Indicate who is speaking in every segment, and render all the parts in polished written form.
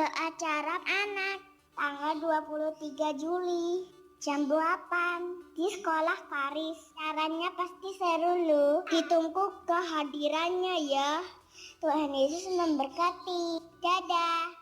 Speaker 1: ke acara anak tanggal 23 Juli jam 8 di sekolah Paris. Caranya pasti seru loh. Ditunggu kehadirannya ya. Tuhan Yesus memberkati. Dadah.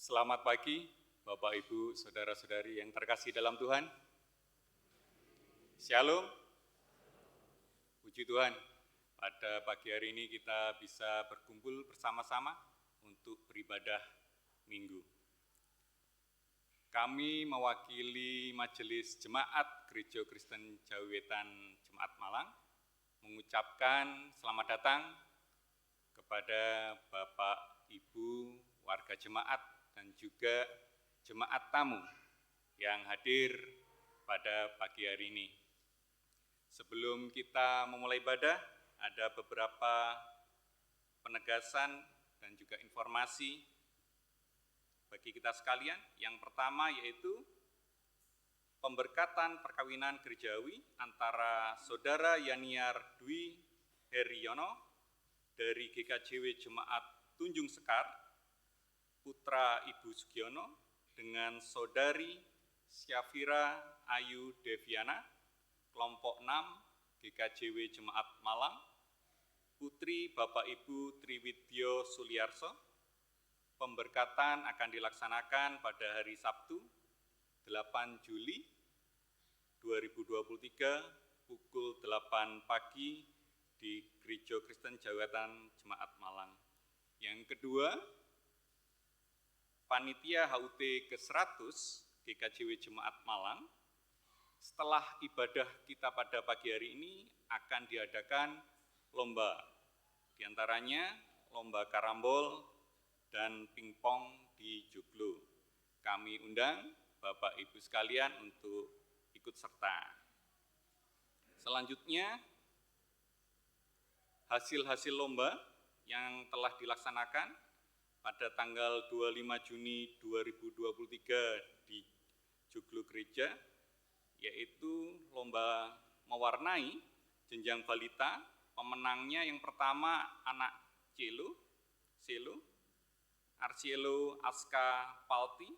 Speaker 2: Selamat pagi, Bapak, Ibu, Saudara-saudari yang terkasih dalam Tuhan. Shalom. Puji Tuhan, pada pagi hari ini kita bisa berkumpul bersama-sama untuk beribadah minggu. Kami mewakili Majelis Jemaat Gereja Kristen Jawi Wetan Jemaat Malang mengucapkan selamat datang kepada Bapak, Ibu, warga jemaat, dan juga jemaat tamu yang hadir pada pagi hari ini. Sebelum kita memulai ibadah, ada beberapa penegasan dan juga informasi bagi kita sekalian. Yang pertama yaitu pemberkatan perkawinan gerejawi antara Saudara Yaniar Dwi Heriono dari GKJW Jemaat Tunjung Sekar, putra Ibu Sugiono, dengan Saudari Syafira Ayu Deviana, kelompok 6 GKJW Jemaat Malang, putri Bapak Ibu Triwidyo Suliarso. Pemberkatan akan dilaksanakan pada hari Sabtu 8 Juli 2023 pukul 8 pagi di Gereja Kristen Jawi Wetan Jemaat Malang. Yang kedua, Panitia HUT ke-100 GKJW Jemaat Malang, setelah ibadah kita pada pagi hari ini akan diadakan lomba. Di antaranya lomba karambol dan pingpong di joglo. Kami undang Bapak Ibu sekalian untuk ikut serta. Selanjutnya, hasil-hasil lomba yang telah dilaksanakan pada tanggal 25 Juni 2023 di joglo gereja, yaitu lomba mewarnai jenjang balita. Pemenangnya yang pertama anak Selo, Arcielo Aska Palti.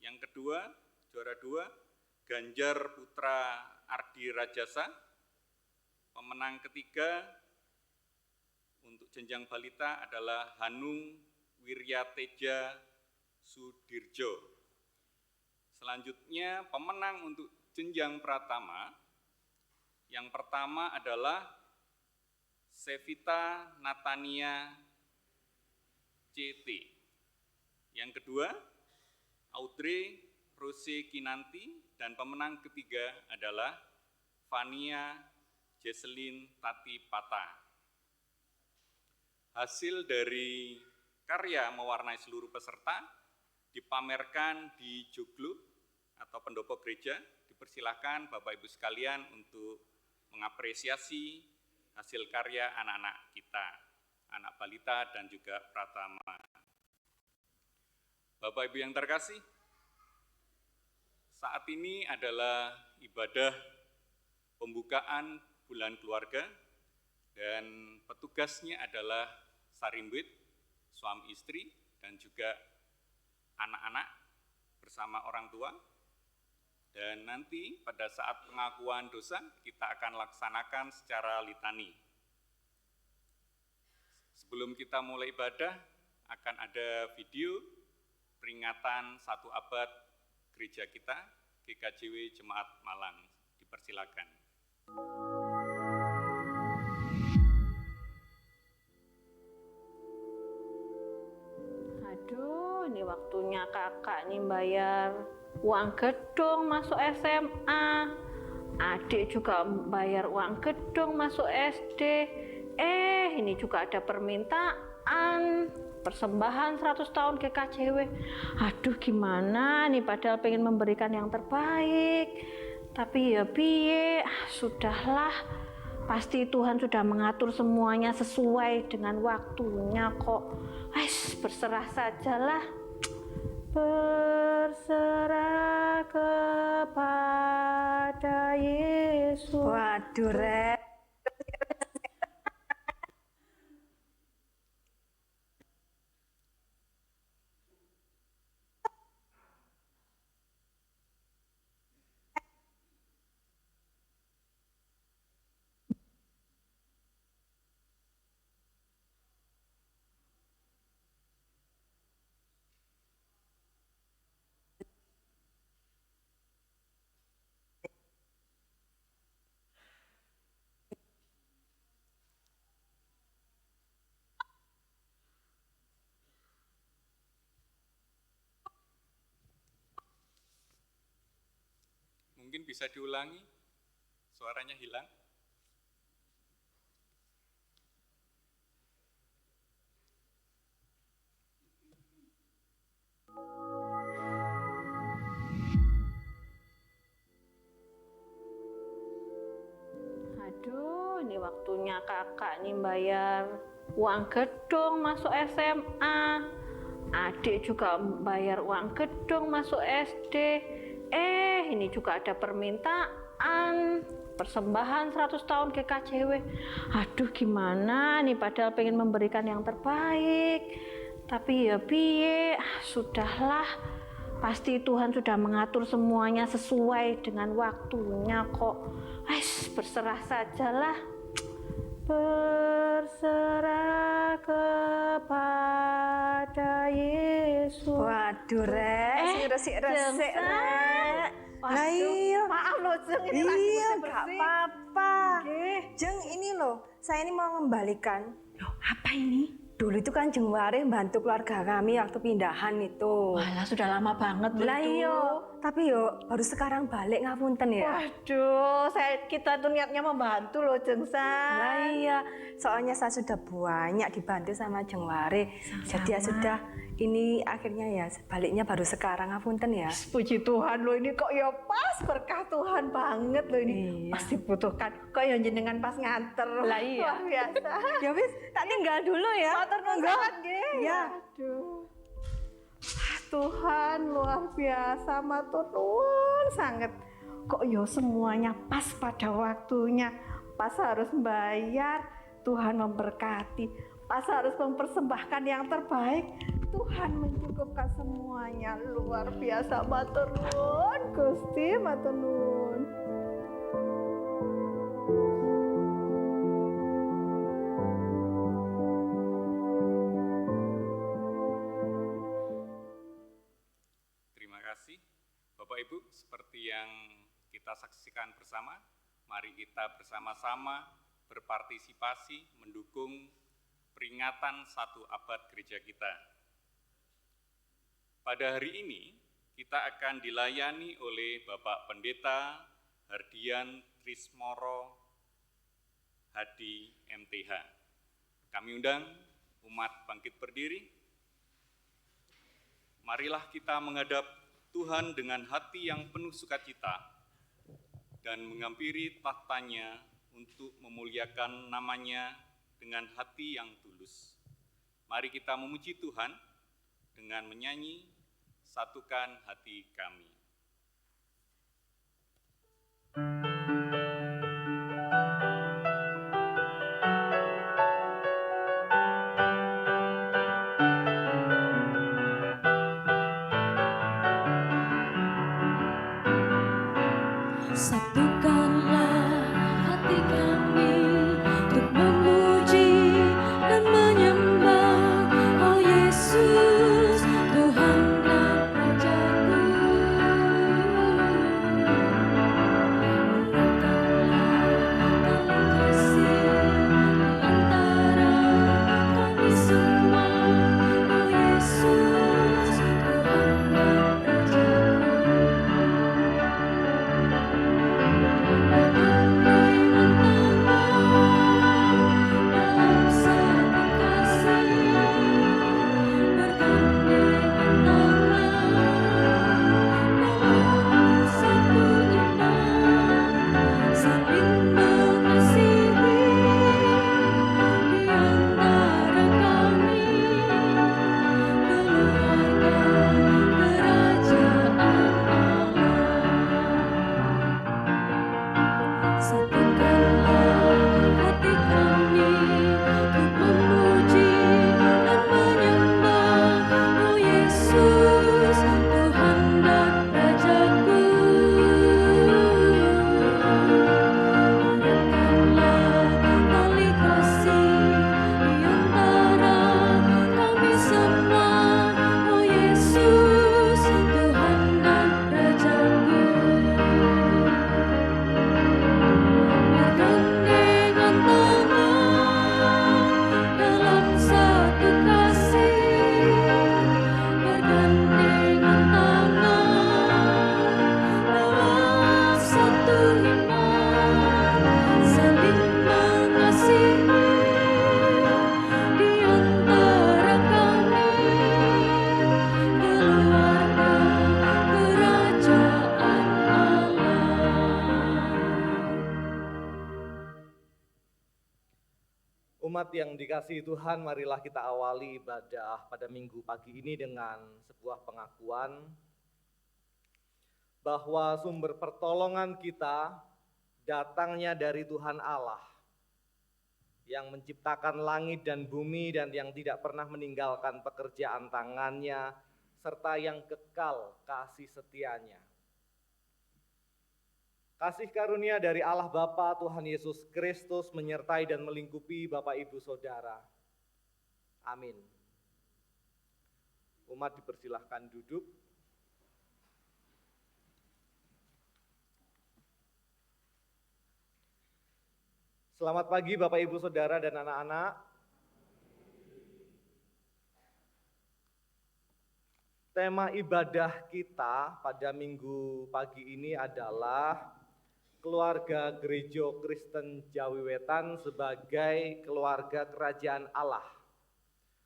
Speaker 2: Yang kedua, juara 2, Ganjar Putra Ardi Rajasa. Pemenang ketiga untuk jenjang balita adalah Hanung Wiryateja Sudirjo. Selanjutnya pemenang untuk jenjang pratama, yang pertama adalah Sevita Natania CT. Yang kedua, Audrey Rose Kinanti, dan pemenang ketiga adalah Fania Jesselyn Tati Pata. Hasil dari karya mewarnai seluruh peserta dipamerkan di joglo atau pendopo gereja. Dipersilakan Bapak Ibu sekalian untuk mengapresiasi hasil karya anak-anak kita, anak balita dan juga pratama. Bapak Ibu yang terkasih, saat ini adalah ibadah pembukaan bulan keluarga dan petugasnya adalah sarimbit, suami istri dan juga anak-anak bersama orang tua. Dan nanti pada saat pengakuan dosa kita akan laksanakan secara litani. Sebelum kita mulai ibadah akan ada video peringatan 1 abad gereja kita, GKJW Jemaat Malang. Dipersilakan.
Speaker 3: Aduh, ini waktunya kakak nih bayar uang gedung masuk SMA. Adik juga bayar uang gedung masuk SD. Ini juga ada permintaan persembahan 100 tahun GKJW. Aduh, gimana nih, padahal pengen memberikan yang terbaik. Tapi ya piye, sudahlah. Pasti Tuhan sudah mengatur semuanya sesuai dengan waktunya kok. Berserah sajalah. Berserah kepada Yesus.
Speaker 4: Waduh, Rek.
Speaker 2: Mungkin bisa diulangi, suaranya hilang.
Speaker 3: Aduh, ini waktunya kakak nih bayar uang gedung masuk SMA. Adik juga bayar uang gedung masuk SD. Ini juga ada permintaan persembahan 100 tahun GKJW. Aduh, gimana nih, padahal pengen memberikan yang terbaik. Tapi ya piye, sudahlah. Pasti Tuhan sudah mengatur semuanya sesuai dengan waktunya kok. Berserah sajalah. Berserah kepada Yesus.
Speaker 4: Waduh, Rek, resik-resik, Rek. Lah iya,
Speaker 3: maaf loh Jeng, ini lagi
Speaker 4: iya,
Speaker 3: bersih-bersih.
Speaker 4: nggak apa-apa. Jeng, ini loh, saya ini mau mengembalikan.
Speaker 3: Loh, apa ini?
Speaker 4: Dulu itu kan Jeng Wari bantu keluarga kami waktu pindahan itu.
Speaker 3: Walah, sudah lama banget loh
Speaker 4: Lah
Speaker 3: itu.
Speaker 4: iya, tapi yo baru sekarang balik, ngapunten ya.
Speaker 3: Waduh, kita tuh niatnya membantu loh Jeng San.
Speaker 4: Lah iya, soalnya saya sudah banyak dibantu sama Jeng Wari. Jadi ya sudah, ini akhirnya ya baliknya baru sekarang, ngapunten ya.
Speaker 3: Puji Tuhan loh, ini kok ya pas, berkah Tuhan banget loh ini.
Speaker 4: Iya.
Speaker 3: Pasti butuhkan. Kok ya jenengan pas nganter.
Speaker 4: Lah iya.
Speaker 3: Luar biasa.
Speaker 4: Ya wis, tak tinggal dulu ya.
Speaker 3: Matur nuwun sangat nggih.
Speaker 4: Iya.
Speaker 3: Aduh. Tuhan luar biasa, matur nuwun sangat. Kok ya semuanya pas pada waktunya. Pas harus bayar, Tuhan memberkati. Pas harus mempersembahkan yang terbaik, Tuhan mencukupkan semuanya. Luar biasa, matur nuwun Gusti, matur nuwun.
Speaker 2: seperti yang kita saksikan bersama, mari kita bersama-sama berpartisipasi mendukung peringatan 1 abad gereja kita. Pada hari ini, kita akan dilayani oleh Bapak Pendeta Hardian Trismoro Hadi MTH. Kami undang umat bangkit berdiri. Marilah kita menghadap Tuhan dengan hati yang penuh sukacita dan menghampiri tahtanya untuk memuliakan namanya dengan hati yang tulus. Mari kita memuji Tuhan dengan menyanyi Satukan Hati Kami.
Speaker 5: Satukanlah hati kami untuk memuji dan menyembah, oh Yesus, Tuhan dan Rajaku.
Speaker 6: Umat yang dikasihi Tuhan, marilah kita awali ibadah pada minggu pagi ini dengan sebuah pengakuan bahwa sumber pertolongan kita datangnya dari Tuhan Allah yang menciptakan langit dan bumi dan yang tidak pernah meninggalkan pekerjaan tangannya serta yang kekal kasih setianya. Kasih karunia dari Allah Bapa, Tuhan Yesus Kristus menyertai dan melingkupi Bapak Ibu Saudara. Amin. Umat dipersilahkan duduk. Selamat pagi Bapak Ibu Saudara dan anak-anak. Tema ibadah kita pada minggu pagi ini adalah keluarga Gereja Kristen Jawi Wetan sebagai keluarga kerajaan Allah.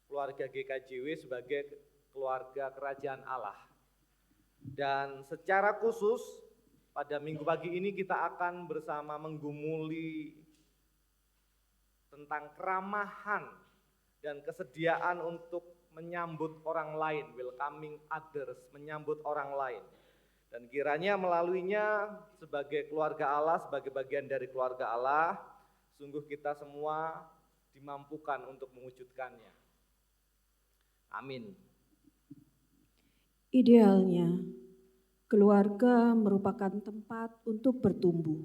Speaker 6: Keluarga GKJW sebagai keluarga kerajaan Allah. Dan secara khusus pada minggu pagi ini kita akan bersama menggumuli tentang keramahan dan kesediaan untuk menyambut orang lain, welcoming others, menyambut orang lain. Dan kiranya melaluinya sebagai keluarga Allah, sebagai bagian dari keluarga Allah, sungguh kita semua dimampukan untuk mewujudkannya. Amin.
Speaker 5: Idealnya, keluarga merupakan tempat untuk bertumbuh.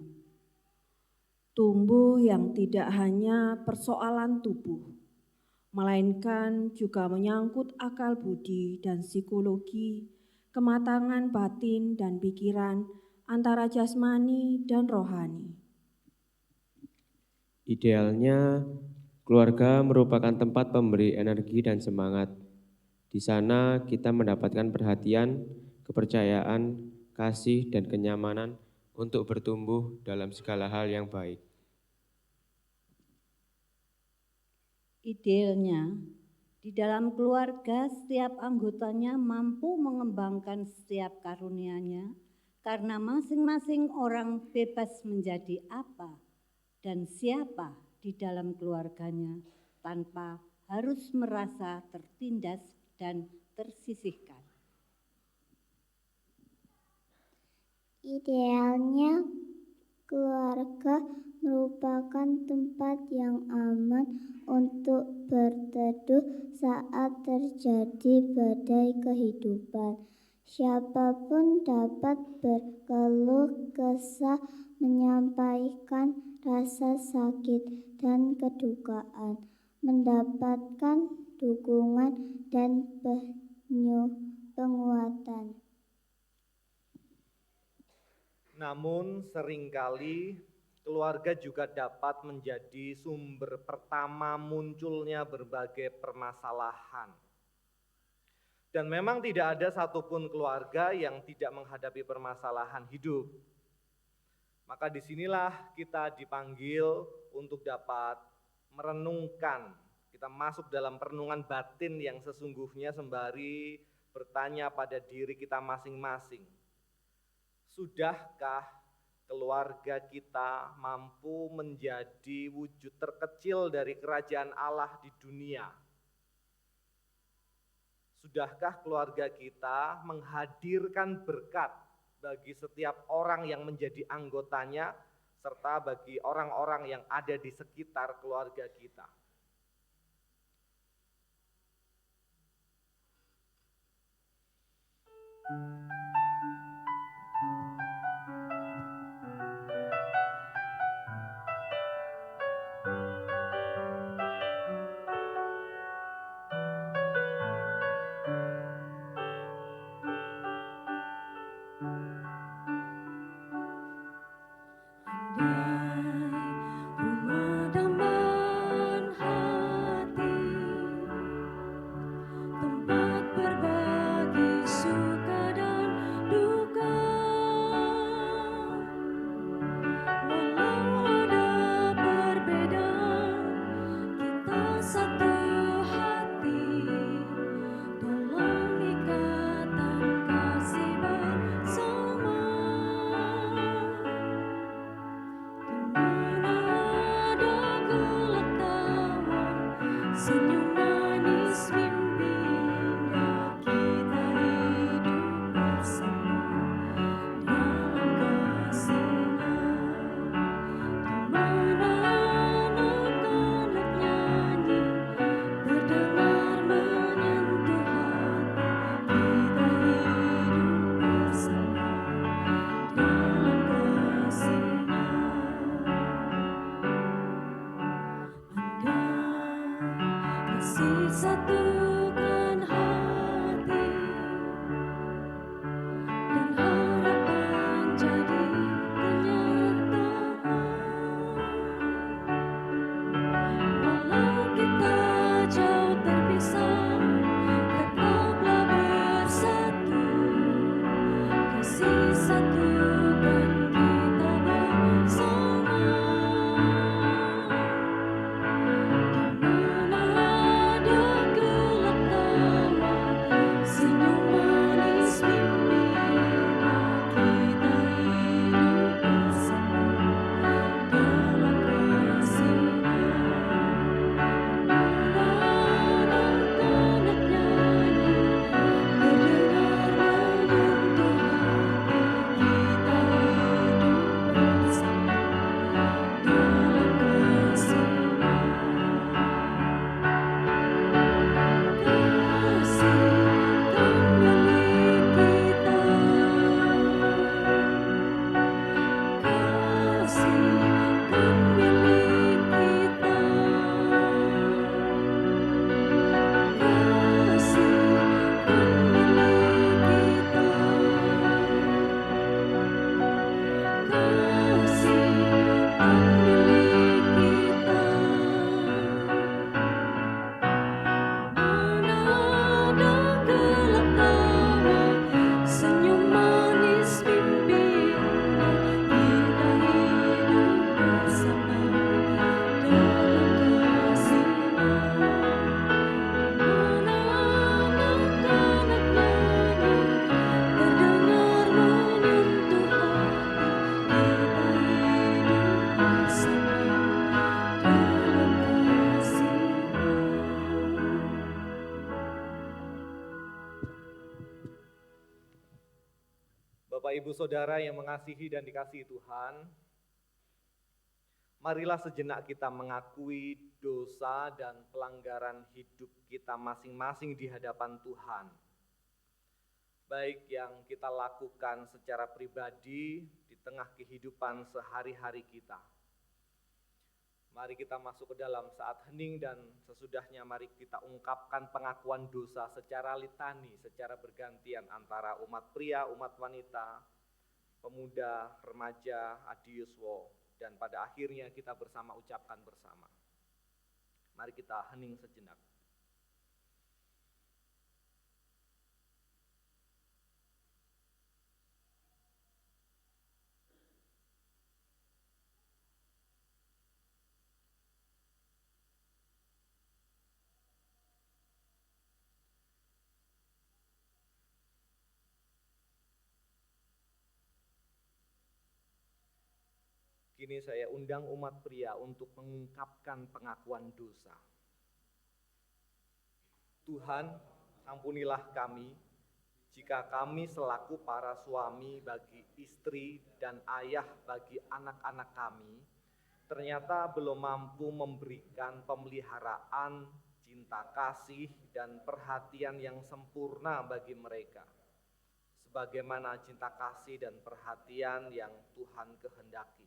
Speaker 5: Tumbuh yang tidak hanya persoalan tubuh, melainkan juga menyangkut akal budi dan psikologi, kematangan batin dan pikiran antara jasmani dan rohani.
Speaker 7: Idealnya, keluarga merupakan tempat pemberi energi dan semangat. Di sana kita mendapatkan perhatian, kepercayaan, kasih, dan kenyamanan untuk bertumbuh dalam segala hal yang baik.
Speaker 8: Idealnya, di dalam keluarga setiap anggotanya mampu mengembangkan setiap karunia-nya karena masing-masing orang bebas menjadi apa dan siapa di dalam keluarganya tanpa harus merasa tertindas dan tersisihkan.
Speaker 1: Idealnya, keluarga merupakan tempat yang aman untuk berteduh saat terjadi badai kehidupan. Siapapun dapat berkeluh kesah, menyampaikan rasa sakit dan kedukaan, mendapatkan dukungan dan penguatan.
Speaker 6: Namun seringkali keluarga juga dapat menjadi sumber pertama munculnya berbagai permasalahan. Dan memang tidak ada satupun keluarga yang tidak menghadapi permasalahan hidup. Maka disinilah kita dipanggil untuk dapat merenungkan, kita masuk dalam perenungan batin yang sesungguhnya sembari bertanya pada diri kita masing-masing. Sudahkah keluarga kita mampu menjadi wujud terkecil dari kerajaan Allah di dunia? Sudahkah keluarga kita menghadirkan berkat bagi setiap orang yang menjadi anggotanya, serta bagi orang-orang yang ada di sekitar keluarga kita?
Speaker 5: Rumah damai hati, tempat berbagi suka dan
Speaker 6: Bapak Ibu Saudara yang mengasihi dan dikasihi Tuhan, marilah sejenak kita mengakui dosa dan pelanggaran hidup kita masing-masing di hadapan Tuhan. Baik yang kita lakukan secara pribadi di tengah kehidupan sehari-hari kita. Mari kita masuk ke dalam saat hening dan sesudahnya mari kita ungkapkan pengakuan dosa secara litani, secara bergantian antara umat pria, umat wanita, pemuda, remaja, adiuswo, dan pada akhirnya kita bersama ucapkan bersama. Mari kita hening sejenak. Kini saya undang umat pria untuk mengungkapkan pengakuan dosa. Tuhan, ampunilah kami jika kami selaku para suami bagi istri dan ayah bagi anak-anak kami, ternyata belum mampu memberikan pemeliharaan, cinta kasih, dan perhatian yang sempurna bagi mereka, sebagaimana cinta kasih dan perhatian yang Tuhan kehendaki.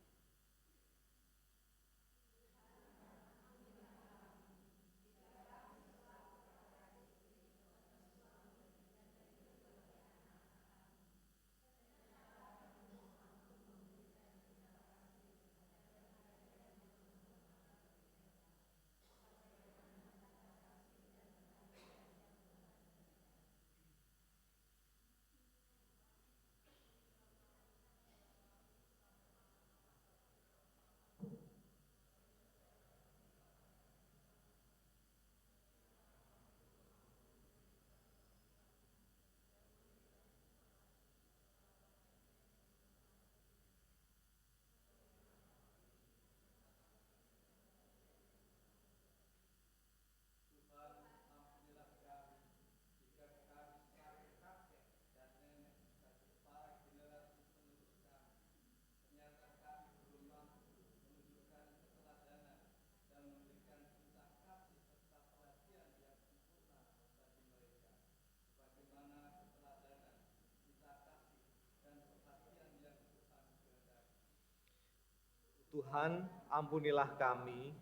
Speaker 6: Tuhan, ampunilah kami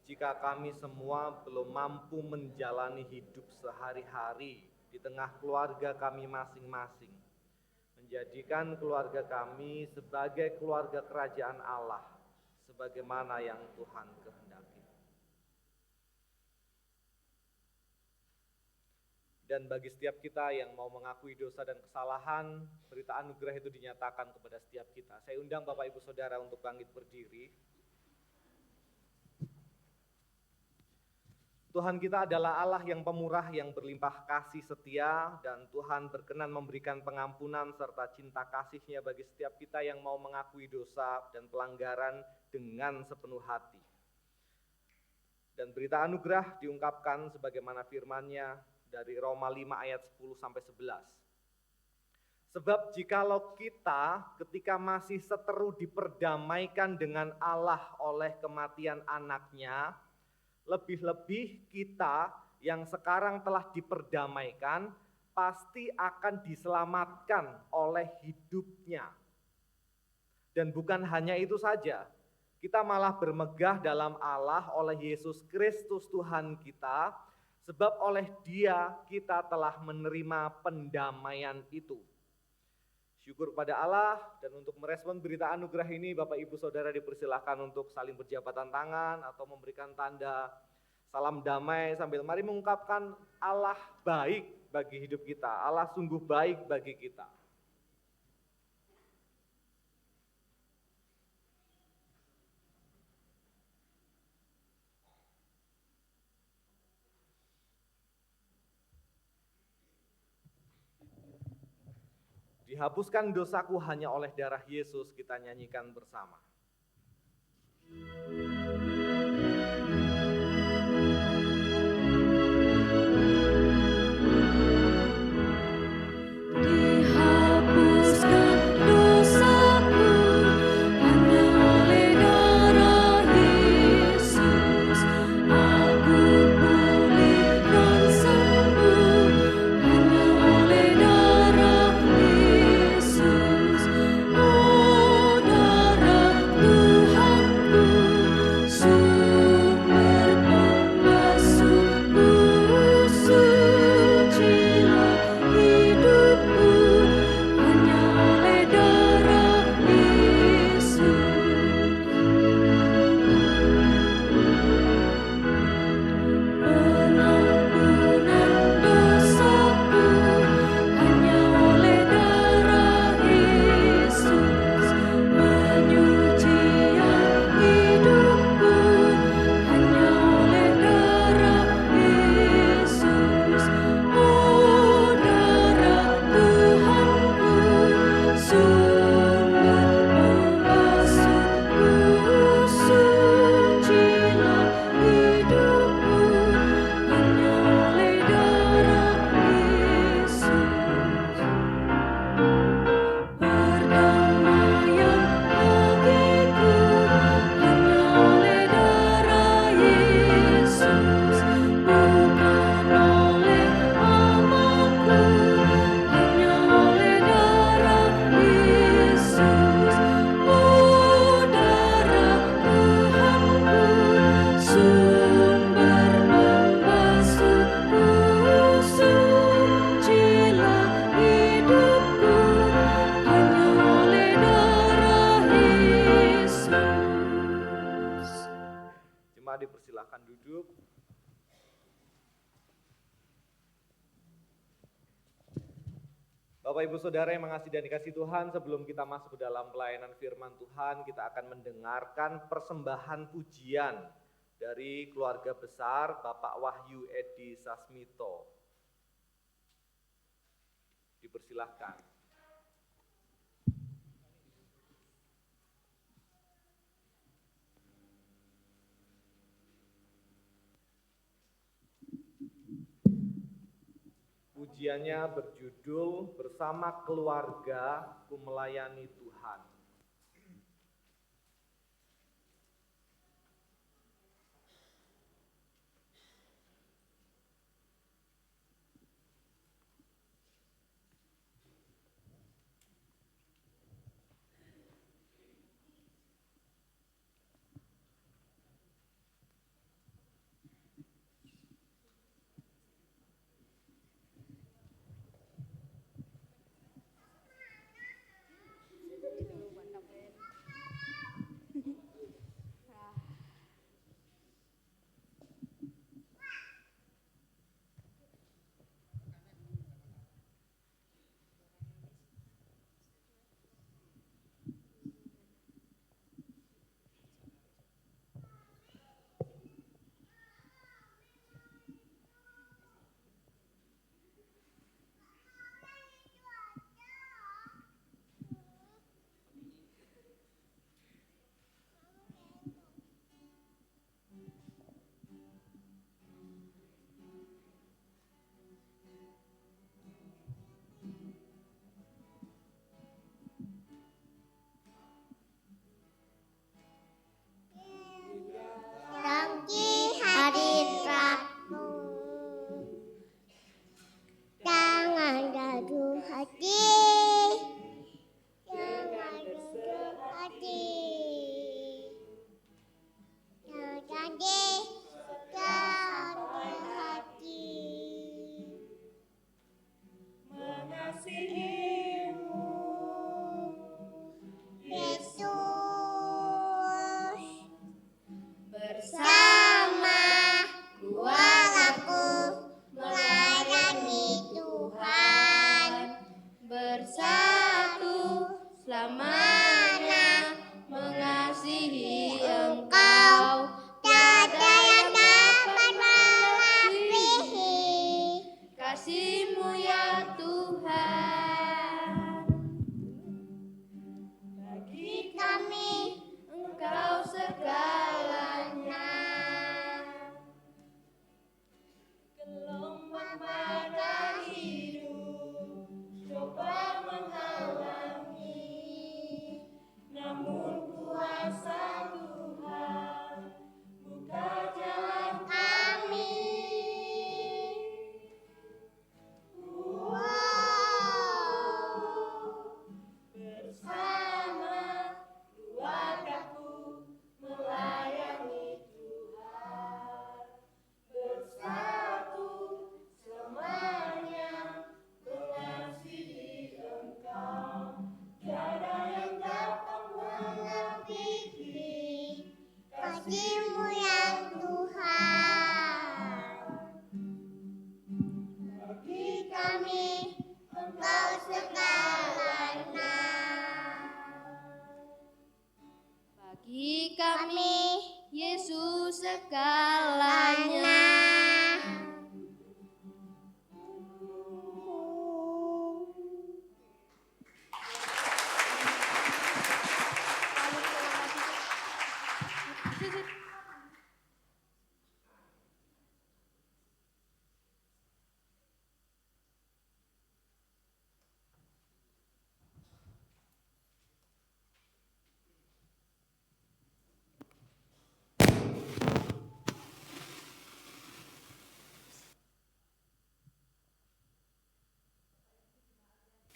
Speaker 6: jika kami semua belum mampu menjalani hidup sehari-hari di tengah keluarga kami masing-masing, menjadikan keluarga kami sebagai keluarga kerajaan Allah, sebagaimana yang Tuhan kehendaki. Dan bagi setiap kita yang mau mengakui dosa dan kesalahan, berita anugerah itu dinyatakan kepada setiap kita. Saya undang Bapak Ibu Saudara untuk bangkit berdiri. Tuhan kita adalah Allah yang pemurah, yang berlimpah kasih setia, dan Tuhan berkenan memberikan pengampunan serta cinta kasih-Nya bagi setiap kita yang mau mengakui dosa dan pelanggaran dengan sepenuh hati. Dan berita anugerah diungkapkan sebagaimana firman-Nya dari Roma 5 ayat 10-11. Sebab jikalau kita ketika masih seteru diperdamaikan dengan Allah oleh kematian anaknya, lebih-lebih kita yang sekarang telah diperdamaikan pasti akan diselamatkan oleh hidupnya. Dan bukan hanya itu saja, kita malah bermegah dalam Allah oleh Yesus Kristus Tuhan kita, sebab oleh Dia kita telah menerima pendamaian itu. Syukur pada Allah, dan untuk merespon berita anugerah ini, Bapak Ibu Saudara dipersilahkan untuk saling berjabatan tangan atau memberikan tanda salam damai sambil mari mengungkapkan Allah baik bagi hidup kita, Allah sungguh baik bagi kita. Dihapuskan dosaku hanya oleh darah Yesus, kita nyanyikan bersama.
Speaker 9: Dihapuskan
Speaker 6: Bapak Ibu Saudara yang mengasihi dan dikasihi Tuhan, sebelum kita masuk ke dalam pelayanan firman Tuhan, kita akan mendengarkan persembahan pujian dari keluarga besar Bapak Wahyu Edi Sasmito. Dipersilahkan. Pujiannya berjudul Bersama Keluarga Ku Melayani Tuhan.
Speaker 9: Bagi kami, Yesus segalanya.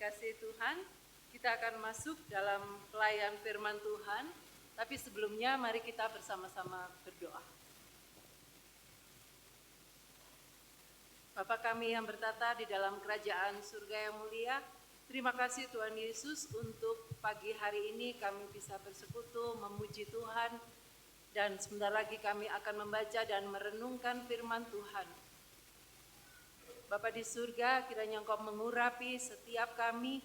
Speaker 10: Kasih Tuhan, kita akan masuk dalam pelayan firman Tuhan, tapi sebelumnya mari kita bersama-sama berdoa. Bapa kami yang bertata di dalam kerajaan surga yang mulia, terima kasih Tuhan Yesus untuk pagi hari ini kami bisa bersekutu, memuji Tuhan, dan sebentar lagi kami akan membaca dan merenungkan firman Tuhan. Bapa di surga, kiranya Engkau mengurapi setiap kami,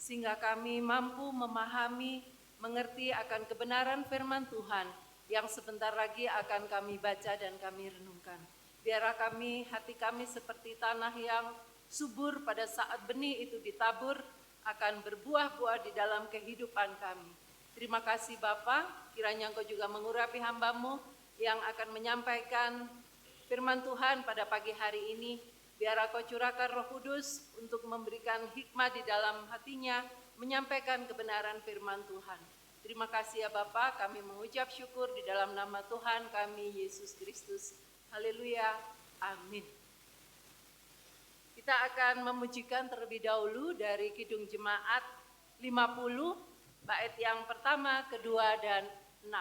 Speaker 10: sehingga kami mampu memahami, mengerti akan kebenaran firman Tuhan yang sebentar lagi akan kami baca dan kami renungkan. Biarlah hati kami seperti tanah yang subur pada saat benih itu ditabur, akan berbuah-buah di dalam kehidupan kami. Terima kasih Bapa, kiranya Engkau juga mengurapi hamba-Mu yang akan menyampaikan firman Tuhan pada pagi hari ini. Biar Kau curahkan Roh Kudus untuk memberikan hikmat di dalam hatinya, menyampaikan kebenaran firman Tuhan. Terima kasih ya Bapa, kami mengucap syukur di dalam nama Tuhan kami, Yesus Kristus. Haleluya, amin. Kita akan memujikan terlebih dahulu dari Kidung Jemaat 50, bait yang pertama, kedua, dan 6.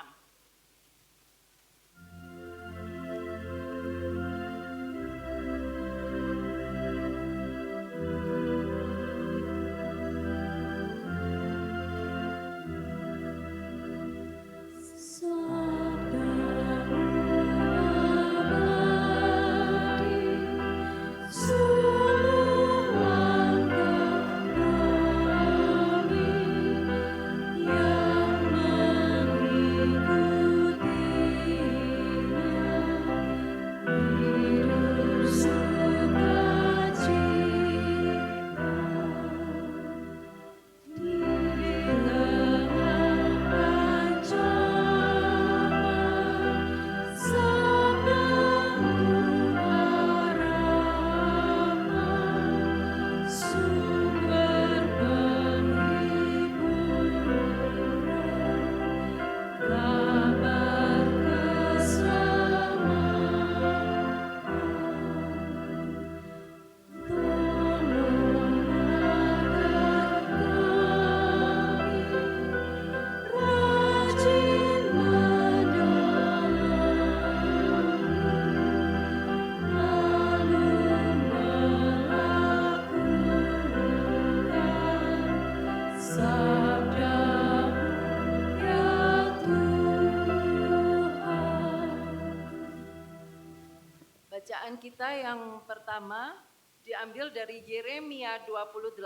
Speaker 10: Bacaan kita yang pertama diambil dari Yeremia 28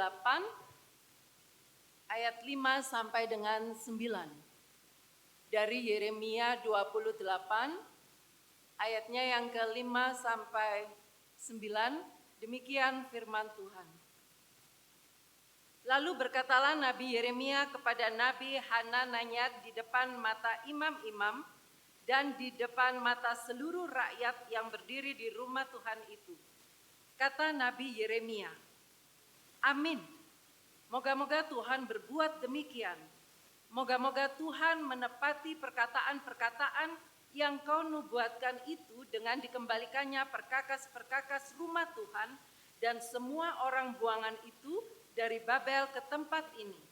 Speaker 10: ayat 5 sampai dengan 9. Dari Yeremia 28 ayatnya yang ke-5 sampai 9, demikian firman Tuhan. Lalu berkatalah Nabi Yeremia kepada Nabi Hanananya di depan mata imam-imam dan di depan mata seluruh rakyat yang berdiri di rumah Tuhan itu. Kata Nabi Yeremia, amin. Moga-moga Tuhan berbuat demikian. Moga-moga Tuhan menepati perkataan-perkataan yang kau nubuatkan itu dengan dikembalikannya perkakas-perkakas rumah Tuhan dan semua orang buangan itu dari Babel ke tempat ini.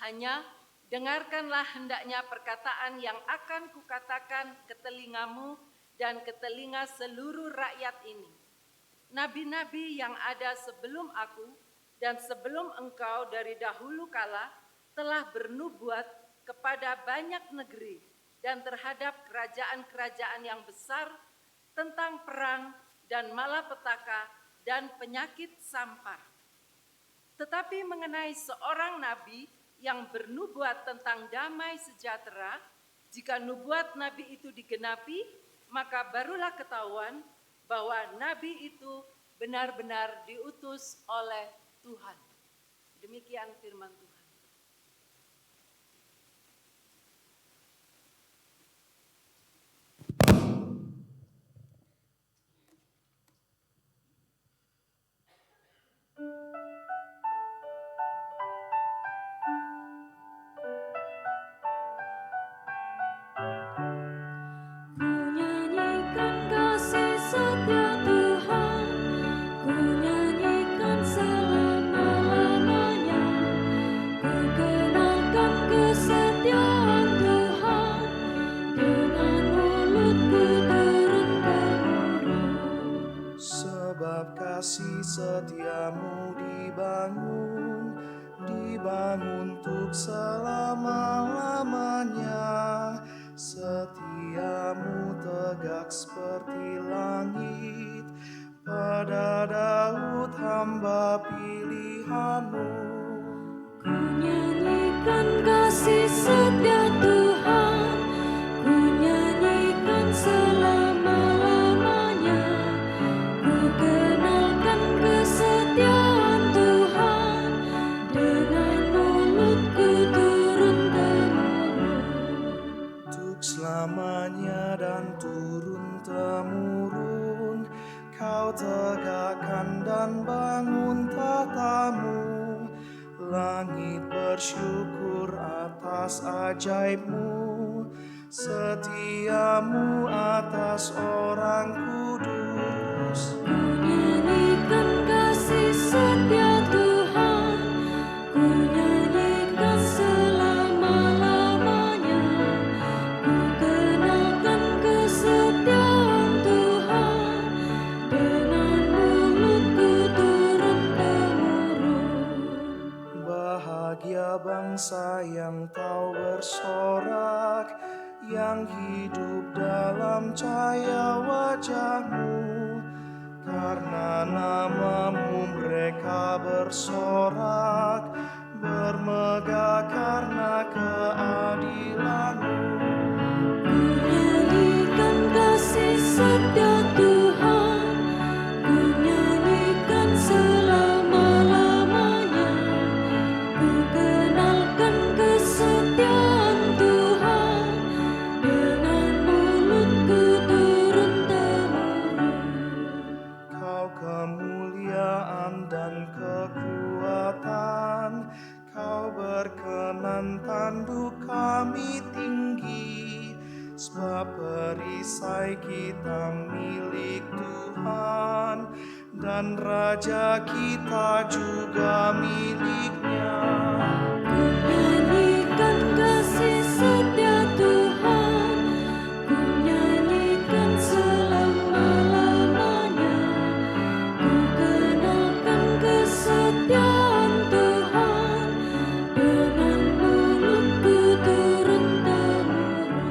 Speaker 10: Hanya dengarkanlah hendaknya perkataan yang akan kukatakan ke telingamu dan ke telinga seluruh rakyat ini. Nabi-nabi yang ada sebelum aku dan sebelum engkau dari dahulu kala telah bernubuat kepada banyak negeri dan terhadap kerajaan-kerajaan yang besar tentang perang dan malapetaka dan penyakit sampar. Tetapi mengenai seorang nabi yang bernubuat tentang damai sejahtera, jika nubuat nabi itu digenapi, maka barulah ketahuan bahwa nabi itu benar-benar diutus oleh Tuhan. Demikian firman Tuhan.
Speaker 11: Kasih setiamu dibangun untuk selama-lamanya. Setiamu tegak seperti langit, pada Daud hamba pilihan-Mu.
Speaker 12: Ku nyanyikan kasih setia Tuhan, ku nyanyikan selama-lamanya. Ku kenalkan kesetiaan Tuhan, dengan mulutku turun-temurun.
Speaker 11: Untuk selamanya dan turun-temurun, Kau tegakkan dan bangun tahta-Mu. Langit bersyukur atas ajaib-Mu, setiamu atas orang kudus.
Speaker 12: Ku nyanyikan kasih setia Tuhan, ku nyanyikan selama-lamanya. Ku kenalkan kesetiaan Tuhan, dengan mulutku turun-temurun.
Speaker 11: Bahagia bangsa yang tahu bersorak, yang hidup dalam cahaya wajah-Mu. Karena nama-Mu mereka bersorak, bermegah karena keadilan-Mu.
Speaker 12: Ku nyanyikan kasih setia Tuhan, ku nyanyikan selama-lamanya. Ku kenalkan kesetiaan Tuhan, dengan mulutku turun-temurun.
Speaker 11: Kau kemuliaan dan kekuatan, Kau berkenan tanduk kami tinggi. Sebab perisai kita milik Tuhan, dan Raja kita juga milik-Nya.
Speaker 12: Ku nyanyikan kasih setia Tuhan, ku nyanyikan selama-lamanya. Ku kenalkan kesetiaan Tuhan, dengan mulutku turun-temurun.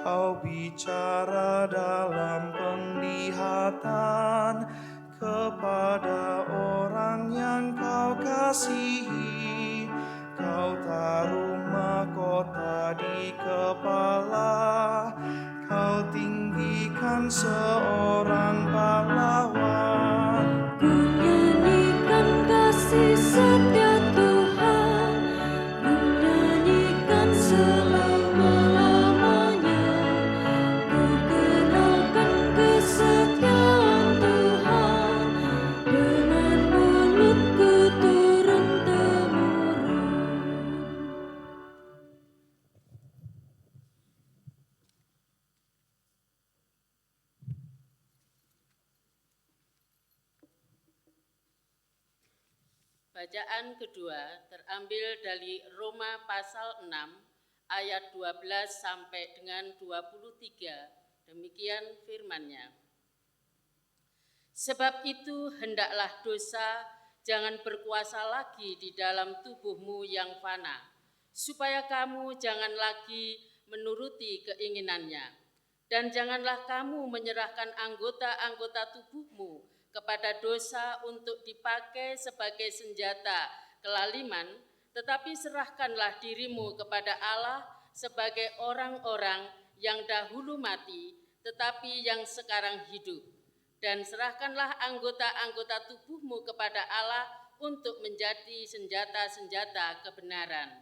Speaker 11: Kau bicara dalam penglihatan kepada orang yang Kau kasihi. Kau taruh mahkota di kepala, Kau tinggikan seorang pahlawan.
Speaker 12: Ku nyanyikan kasih setia Tuhan, ku nyanyikan selama-lamanya. Ku kenalkan kesetiaan Tuhan, dengan mulutku turun-temurun.
Speaker 13: Bacaan kedua terambil dari Roma pasal 6 ayat 12 sampai dengan 23. Demikian firman-Nya. Sebab itu hendaklah dosa jangan berkuasa lagi di dalam tubuhmu yang fana, supaya kamu jangan lagi menuruti keinginannya. Dan janganlah kamu menyerahkan anggota-anggota tubuhmu kepada dosa untuk dipakai sebagai senjata kelaliman, tetapi serahkanlah dirimu kepada Allah sebagai orang-orang yang dahulu mati, tetapi yang sekarang hidup. Dan serahkanlah anggota-anggota tubuhmu kepada Allah untuk menjadi senjata-senjata kebenaran.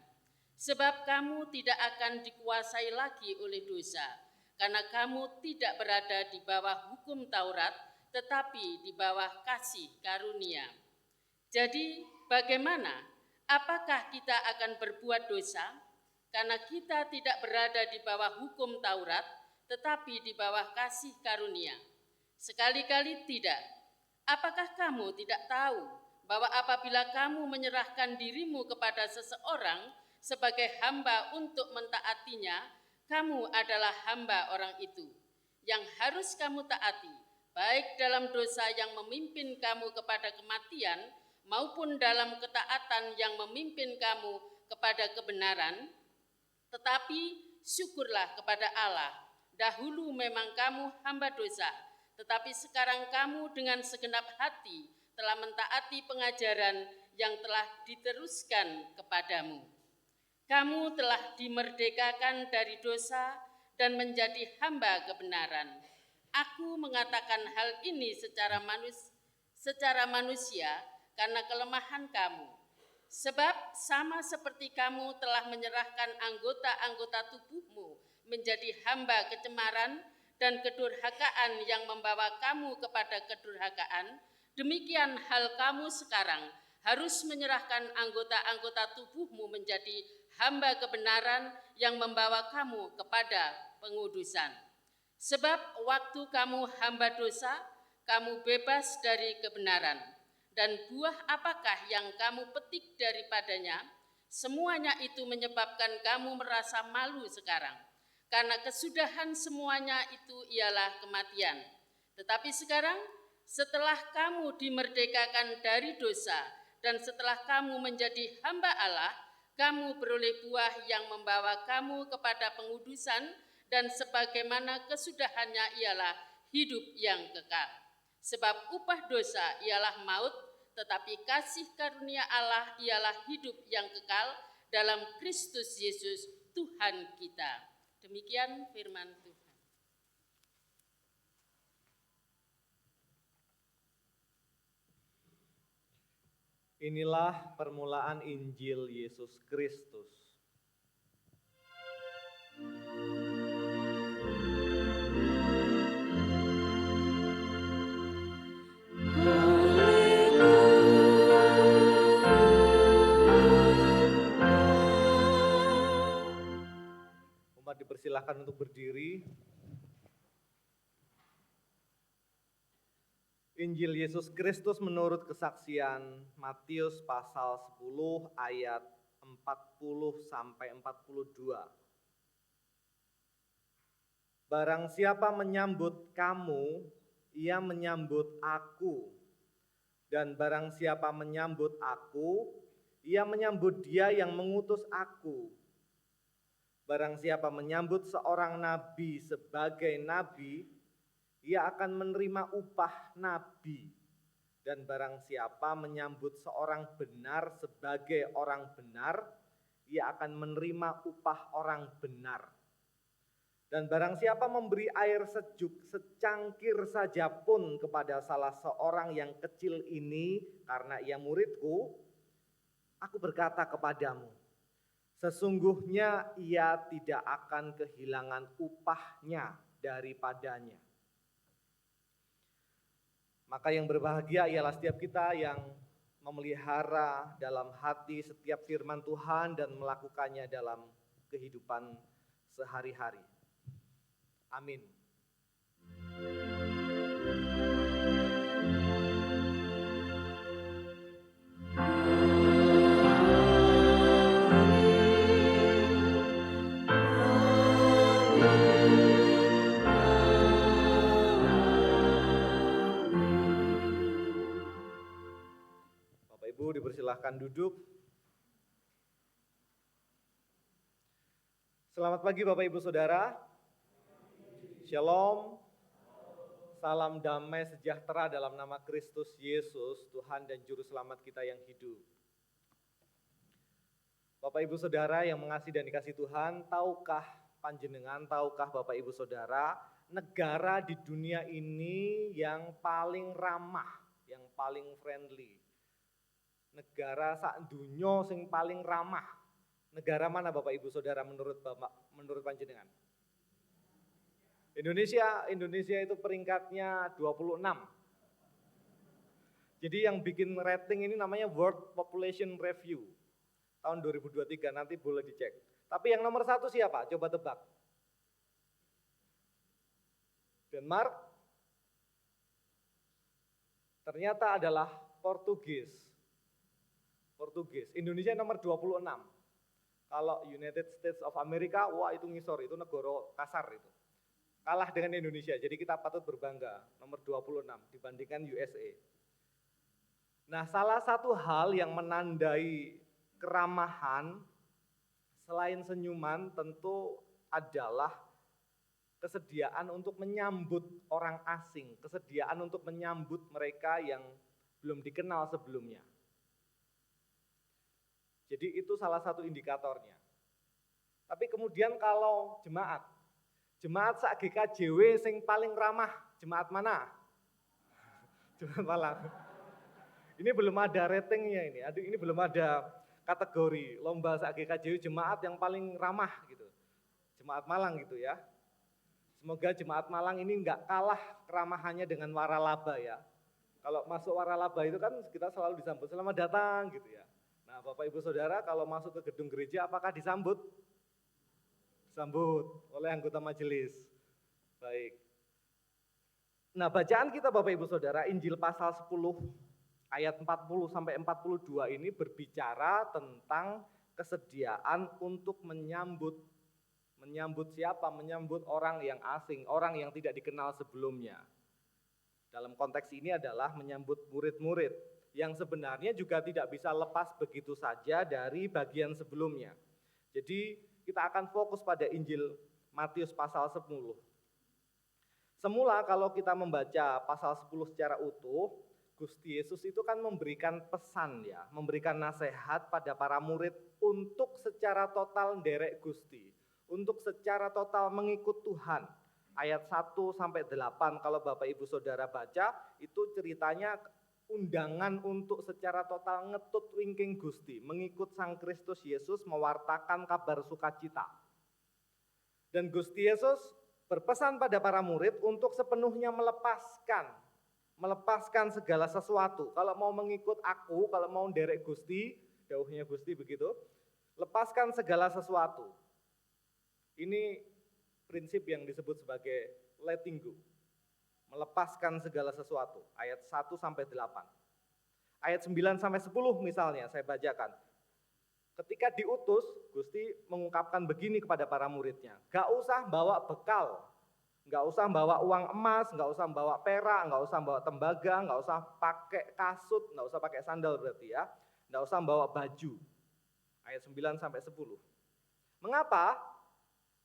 Speaker 13: Sebab kamu tidak akan dikuasai lagi oleh dosa, karena kamu tidak berada di bawah hukum Taurat, tetapi di bawah kasih karunia. Jadi bagaimana? Apakah kita akan berbuat dosa? Karena kita tidak berada di bawah hukum Taurat, tetapi di bawah kasih karunia. Sekali-kali tidak. Apakah kamu tidak tahu bahwa apabila kamu menyerahkan dirimu kepada seseorang sebagai hamba untuk mentaatinya, kamu adalah hamba orang itu, yang harus kamu taati, baik dalam dosa yang memimpin kamu kepada kematian, maupun dalam ketaatan yang memimpin kamu kepada kebenaran. Tetapi syukurlah kepada Allah, dahulu memang kamu hamba dosa, tetapi sekarang kamu dengan segenap hati telah mentaati pengajaran yang telah diteruskan kepadamu. Kamu telah dimerdekakan dari dosa dan menjadi hamba kebenaran. Aku mengatakan hal ini secara manusia karena kelemahan kamu. Sebab sama seperti kamu telah menyerahkan anggota-anggota tubuhmu menjadi hamba kecemaran dan kedurhakaan yang membawa kamu kepada kedurhakaan, demikian hal kamu sekarang harus menyerahkan anggota-anggota tubuhmu menjadi hamba kebenaran yang membawa kamu kepada pengudusan. Sebab waktu kamu hamba dosa, kamu bebas dari kebenaran. Dan buah apakah yang kamu petik daripadanya? Semuanya itu menyebabkan kamu merasa malu sekarang. Karena kesudahan semuanya itu ialah kematian. Tetapi sekarang, setelah kamu dimerdekakan dari dosa, dan setelah kamu menjadi hamba Allah, kamu beroleh buah yang membawa kamu kepada pengudusan, dan sebagaimana kesudahannya ialah hidup yang kekal. Sebab upah dosa ialah maut, tetapi kasih karunia Allah ialah hidup yang kekal dalam Kristus Yesus Tuhan kita. Demikian firman Tuhan.
Speaker 6: Inilah permulaan Injil Yesus Kristus. Umat dipersilahkan untuk berdiri. Injil Yesus Kristus menurut kesaksian Matius pasal 10 ayat 40 sampai 42. Barang siapa menyambut kamu, ia menyambut aku. Dan barang siapa menyambut aku, ia menyambut dia yang mengutus aku. Barang siapa menyambut seorang nabi sebagai nabi, ia akan menerima upah nabi. Dan barang siapa menyambut seorang benar sebagai orang benar, ia akan menerima upah orang benar. Dan barang siapa memberi air sejuk secangkir saja pun kepada salah seorang yang kecil ini, karena ia muridku, aku berkata kepadamu, sesungguhnya ia tidak akan kehilangan upahnya daripadanya. Maka yang berbahagia ialah setiap kita yang memelihara dalam hati setiap firman Tuhan dan melakukannya dalam kehidupan sehari-hari. Amin. Dipersilahkan duduk. Selamat pagi Bapak Ibu Saudara. Shalom. Salam damai sejahtera dalam nama Kristus Yesus, Tuhan dan Juru Selamat kita yang hidup. Bapak Ibu Saudara yang mengasihi dan dikasihi Tuhan, tahukah panjenengan, tahukah Bapak Ibu Saudara, negara di dunia ini yang paling ramah, yang paling friendly, negara sak dunyo sing paling ramah. Negara mana Bapak Ibu Saudara menurut panjenengan? Indonesia itu peringkatnya 26. Jadi yang bikin rating ini namanya World Population Review tahun 2023, nanti boleh dicek. Tapi yang nomor 1 siapa? Coba tebak. Denmark? Ternyata adalah Portugis. Indonesia nomor 26. Kalau United States of America, wah itu ngisor, itu negara kasar itu. Kalah dengan Indonesia, jadi kita patut berbangga, nomor 26 dibandingkan USA. Nah, salah satu hal yang menandai keramahan selain senyuman tentu adalah kesediaan untuk menyambut orang asing, kesediaan untuk menyambut mereka yang belum dikenal sebelumnya. Jadi itu salah satu indikatornya. Tapi kemudian kalau jemaat sak GKJW sing paling ramah, jemaat mana? Jemaat Malang. Ini belum ada ratingnya ini belum ada kategori lomba sak GKJW jemaat yang paling ramah gitu. Jemaat Malang gitu ya. Semoga jemaat Malang ini enggak kalah keramahannya dengan waralaba ya. Kalau masuk waralaba itu kan kita selalu disambut selamat datang gitu ya. Nah, Bapak Ibu Saudara kalau masuk ke gedung gereja apakah disambut? Disambut oleh anggota majelis. Baik. Nah, bacaan kita Bapak Ibu Saudara Injil pasal 10 ayat 40 sampai 42 ini berbicara tentang kesediaan untuk menyambut siapa? Menyambut orang yang asing, orang yang tidak dikenal sebelumnya. Dalam konteks ini adalah menyambut murid-murid yang sebenarnya juga tidak bisa lepas begitu saja dari bagian sebelumnya. Jadi kita akan fokus pada Injil Matius pasal 10. Semula kalau kita membaca pasal 10 secara utuh, Gusti Yesus itu kan memberikan pesan ya, memberikan nasihat pada para murid untuk secara total nderek Gusti, untuk secara total mengikut Tuhan. Ayat 1 sampai 8 kalau Bapak Ibu Saudara baca, itu ceritanya undangan untuk secara total ngetut wingking Gusti, mengikut Sang Kristus Yesus mewartakan kabar sukacita. Dan Gusti Yesus berpesan pada para murid untuk sepenuhnya melepaskan segala sesuatu. Kalau mau mengikut aku, kalau mau nderek Gusti, dawuhnya Gusti begitu, lepaskan segala sesuatu. Ini prinsip yang disebut sebagai letting go. Melepaskan segala sesuatu, ayat 1 sampai 8. Ayat 9 sampai 10 misalnya saya bacakan. Ketika diutus, Gusti mengungkapkan begini kepada para muridnya, gak usah bawa bekal, gak usah bawa uang emas, gak usah bawa perak, gak usah bawa tembaga, gak usah pakai kasut, gak usah pakai sandal berarti ya, gak usah bawa baju. Ayat 9 sampai 10. Mengapa?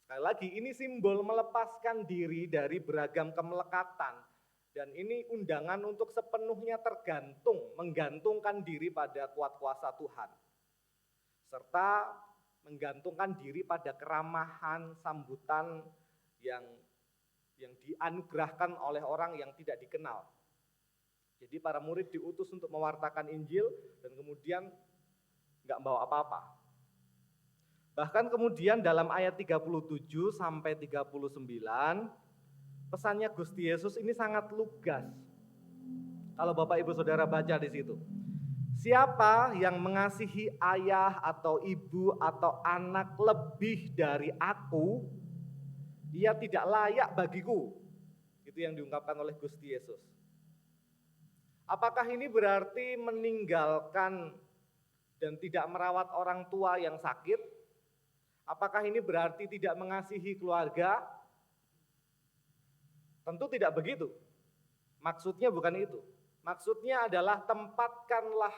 Speaker 6: Sekali lagi, ini simbol melepaskan diri dari beragam kemelekatan. Dan ini undangan untuk sepenuhnya menggantungkan diri pada kuat kuasa Tuhan. Serta menggantungkan diri pada keramahan, sambutan yang dianugerahkan oleh orang yang tidak dikenal. Jadi para murid diutus untuk mewartakan Injil dan kemudian nggak bawa apa-apa. Bahkan kemudian dalam ayat 37 sampai 39, pesannya Gusti Yesus ini sangat lugas. Kalau Bapak Ibu Saudara baca di situ. Siapa yang mengasihi ayah atau ibu atau anak lebih dari aku, ia tidak layak bagiku. Itu yang diungkapkan oleh Gusti Yesus. Apakah ini berarti meninggalkan dan tidak merawat orang tua yang sakit? Apakah ini berarti tidak mengasihi keluarga? Tentu tidak begitu. Maksudnya bukan itu. Maksudnya adalah tempatkanlah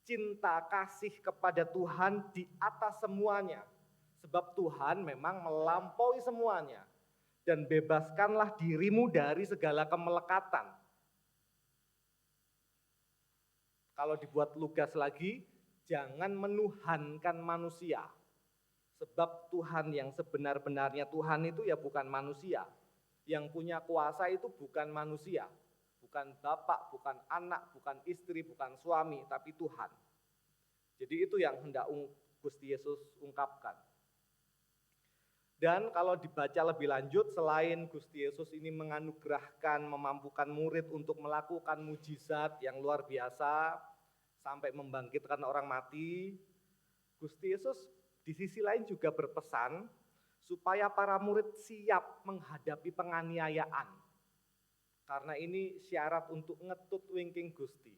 Speaker 6: cinta kasih kepada Tuhan di atas semuanya. Sebab Tuhan memang melampaui semuanya. Dan bebaskanlah dirimu dari segala kemelekatan. Kalau dibuat lugas lagi, jangan menuhankan manusia. Sebab Tuhan yang sebenar-benarnya Tuhan itu ya bukan manusia. Yang punya kuasa itu bukan manusia. Bukan bapak, bukan anak, bukan istri, bukan suami, tapi Tuhan. Jadi itu yang hendak Gusti Yesus ungkapkan. Dan kalau dibaca lebih lanjut, selain Gusti Yesus ini menganugerahkan, memampukan murid untuk melakukan mujizat yang luar biasa, sampai membangkitkan orang mati, Gusti Yesus di sisi lain juga berpesan supaya para murid siap menghadapi penganiayaan. Karena ini syarat untuk ngetut wingking Gusti.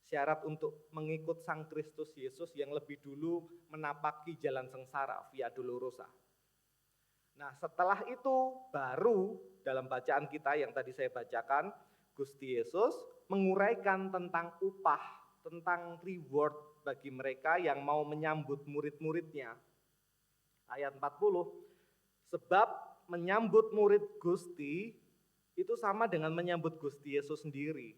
Speaker 6: Syarat untuk mengikut Sang Kristus Yesus yang lebih dulu menapaki jalan sengsara, Via Dolorosa. Nah setelah itu baru dalam bacaan kita yang tadi saya bacakan, Gusti Yesus menguraikan tentang upah, tentang reward bagi mereka yang mau menyambut murid-muridnya. Ayat 40, sebab menyambut murid Gusti itu sama dengan menyambut Gusti Yesus sendiri.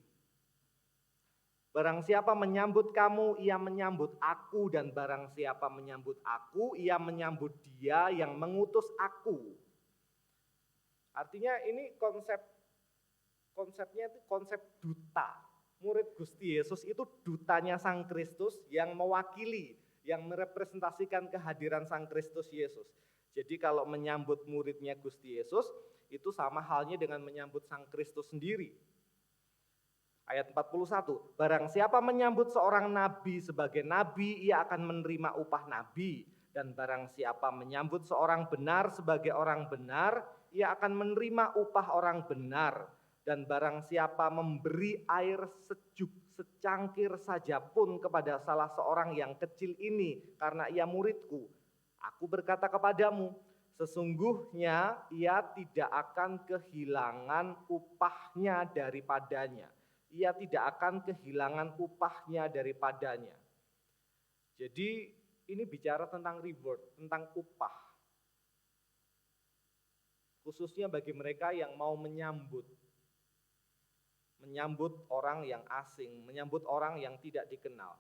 Speaker 6: Barang siapa menyambut kamu, ia menyambut aku, dan barang siapa menyambut aku, ia menyambut dia yang mengutus aku. Artinya ini konsepnya itu konsep duta. Murid Gusti Yesus itu dutanya Sang Kristus yang mewakili, yang merepresentasikan kehadiran Sang Kristus Yesus. Jadi kalau menyambut muridnya Gusti Yesus, itu sama halnya dengan menyambut Sang Kristus sendiri. Ayat 41, barang siapa menyambut seorang nabi sebagai nabi, ia akan menerima upah nabi. Dan barang siapa menyambut seorang benar sebagai orang benar, ia akan menerima upah orang benar. Dan barang siapa memberi air sejuk secangkir saja pun kepada salah seorang yang kecil ini, karena ia muridku, aku berkata kepadamu, sesungguhnya ia tidak akan kehilangan upahnya daripadanya. Ia tidak akan kehilangan upahnya daripadanya. Jadi ini bicara tentang reward, tentang upah. Khususnya bagi mereka yang mau menyambut orang yang asing, menyambut orang yang tidak dikenal.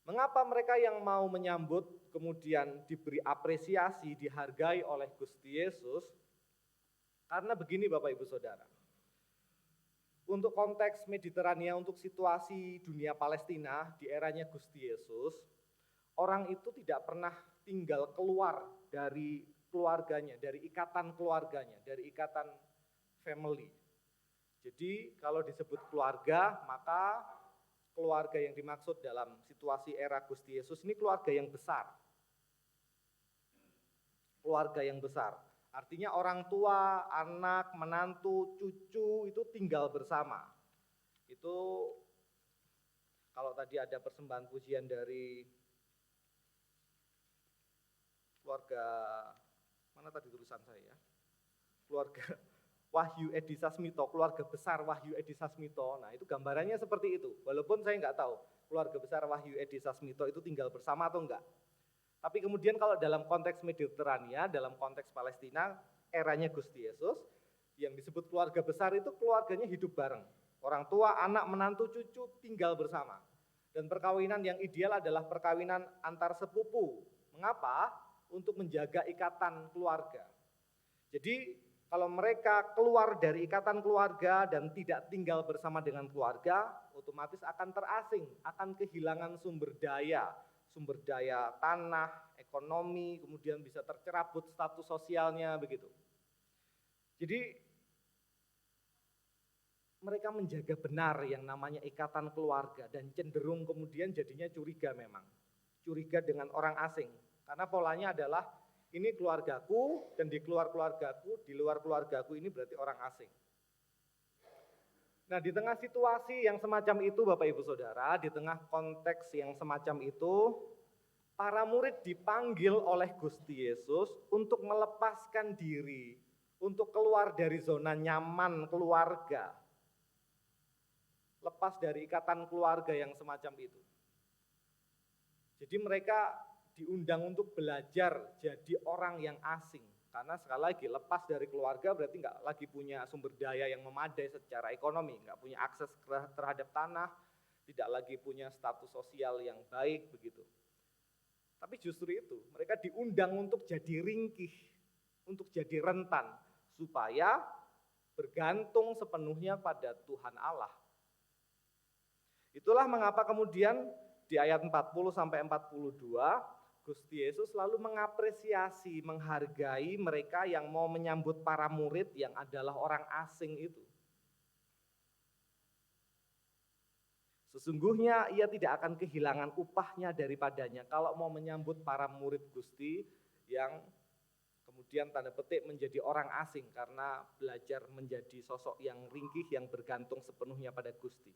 Speaker 6: Mengapa mereka yang mau menyambut kemudian diberi apresiasi, dihargai oleh Gusti Yesus? Karena begini Bapak Ibu Saudara, untuk konteks Mediterania, untuk situasi dunia Palestina di eranya Gusti Yesus, orang itu tidak pernah tinggal keluar dari keluarganya, dari ikatan keluarganya, dari ikatan family. Jadi kalau disebut keluarga, maka keluarga yang dimaksud dalam situasi era Gusti Yesus ini keluarga yang besar. Keluarga yang besar. Artinya orang tua, anak, menantu, cucu itu tinggal bersama. Itu kalau tadi ada persembahan pujian dari keluarga, mana tadi tulisan saya? Keluarga Wahyu Edi Sasmito, keluarga besar Wahyu Edi Sasmito. Nah itu gambarannya seperti itu. Walaupun saya nggak tahu keluarga besar Wahyu Edi Sasmito itu tinggal bersama atau enggak. Tapi kemudian kalau dalam konteks Mediterania, dalam konteks Palestina, eranya Gusti Yesus, yang disebut keluarga besar itu keluarganya hidup bareng. Orang tua, anak, menantu, cucu tinggal bersama. Dan perkawinan yang ideal adalah perkawinan antar sepupu. Mengapa? Untuk menjaga ikatan keluarga. Jadi kalau mereka keluar dari ikatan keluarga dan tidak tinggal bersama dengan keluarga, otomatis akan terasing, akan kehilangan sumber daya tanah, ekonomi, kemudian bisa tercerabut status sosialnya begitu. Jadi mereka menjaga benar yang namanya ikatan keluarga dan cenderung kemudian jadinya curiga memang. Curiga dengan orang asing. Karena polanya adalah ini keluargaku dan di luar keluargaku ini berarti orang asing. Nah, di tengah situasi yang semacam itu Bapak Ibu Saudara, di tengah konteks yang semacam itu, para murid dipanggil oleh Gusti Yesus untuk melepaskan diri, untuk keluar dari zona nyaman keluarga. Lepas dari ikatan keluarga yang semacam itu. Jadi mereka diundang untuk belajar jadi orang yang asing. Karena sekali lagi lepas dari keluarga berarti nggak lagi punya sumber daya yang memadai secara ekonomi, nggak punya akses terhadap tanah, tidak lagi punya status sosial yang baik begitu. Tapi justru itu mereka diundang untuk jadi ringkih, untuk jadi rentan, supaya bergantung sepenuhnya pada Tuhan Allah. Itulah mengapa kemudian di ayat 40 sampai 42 Gusti Yesus selalu mengapresiasi, menghargai mereka yang mau menyambut para murid yang adalah orang asing itu. Sesungguhnya ia tidak akan kehilangan upahnya daripadanya kalau mau menyambut para murid Gusti yang kemudian tanda petik menjadi orang asing karena belajar menjadi sosok yang ringkih, yang bergantung sepenuhnya pada Gusti.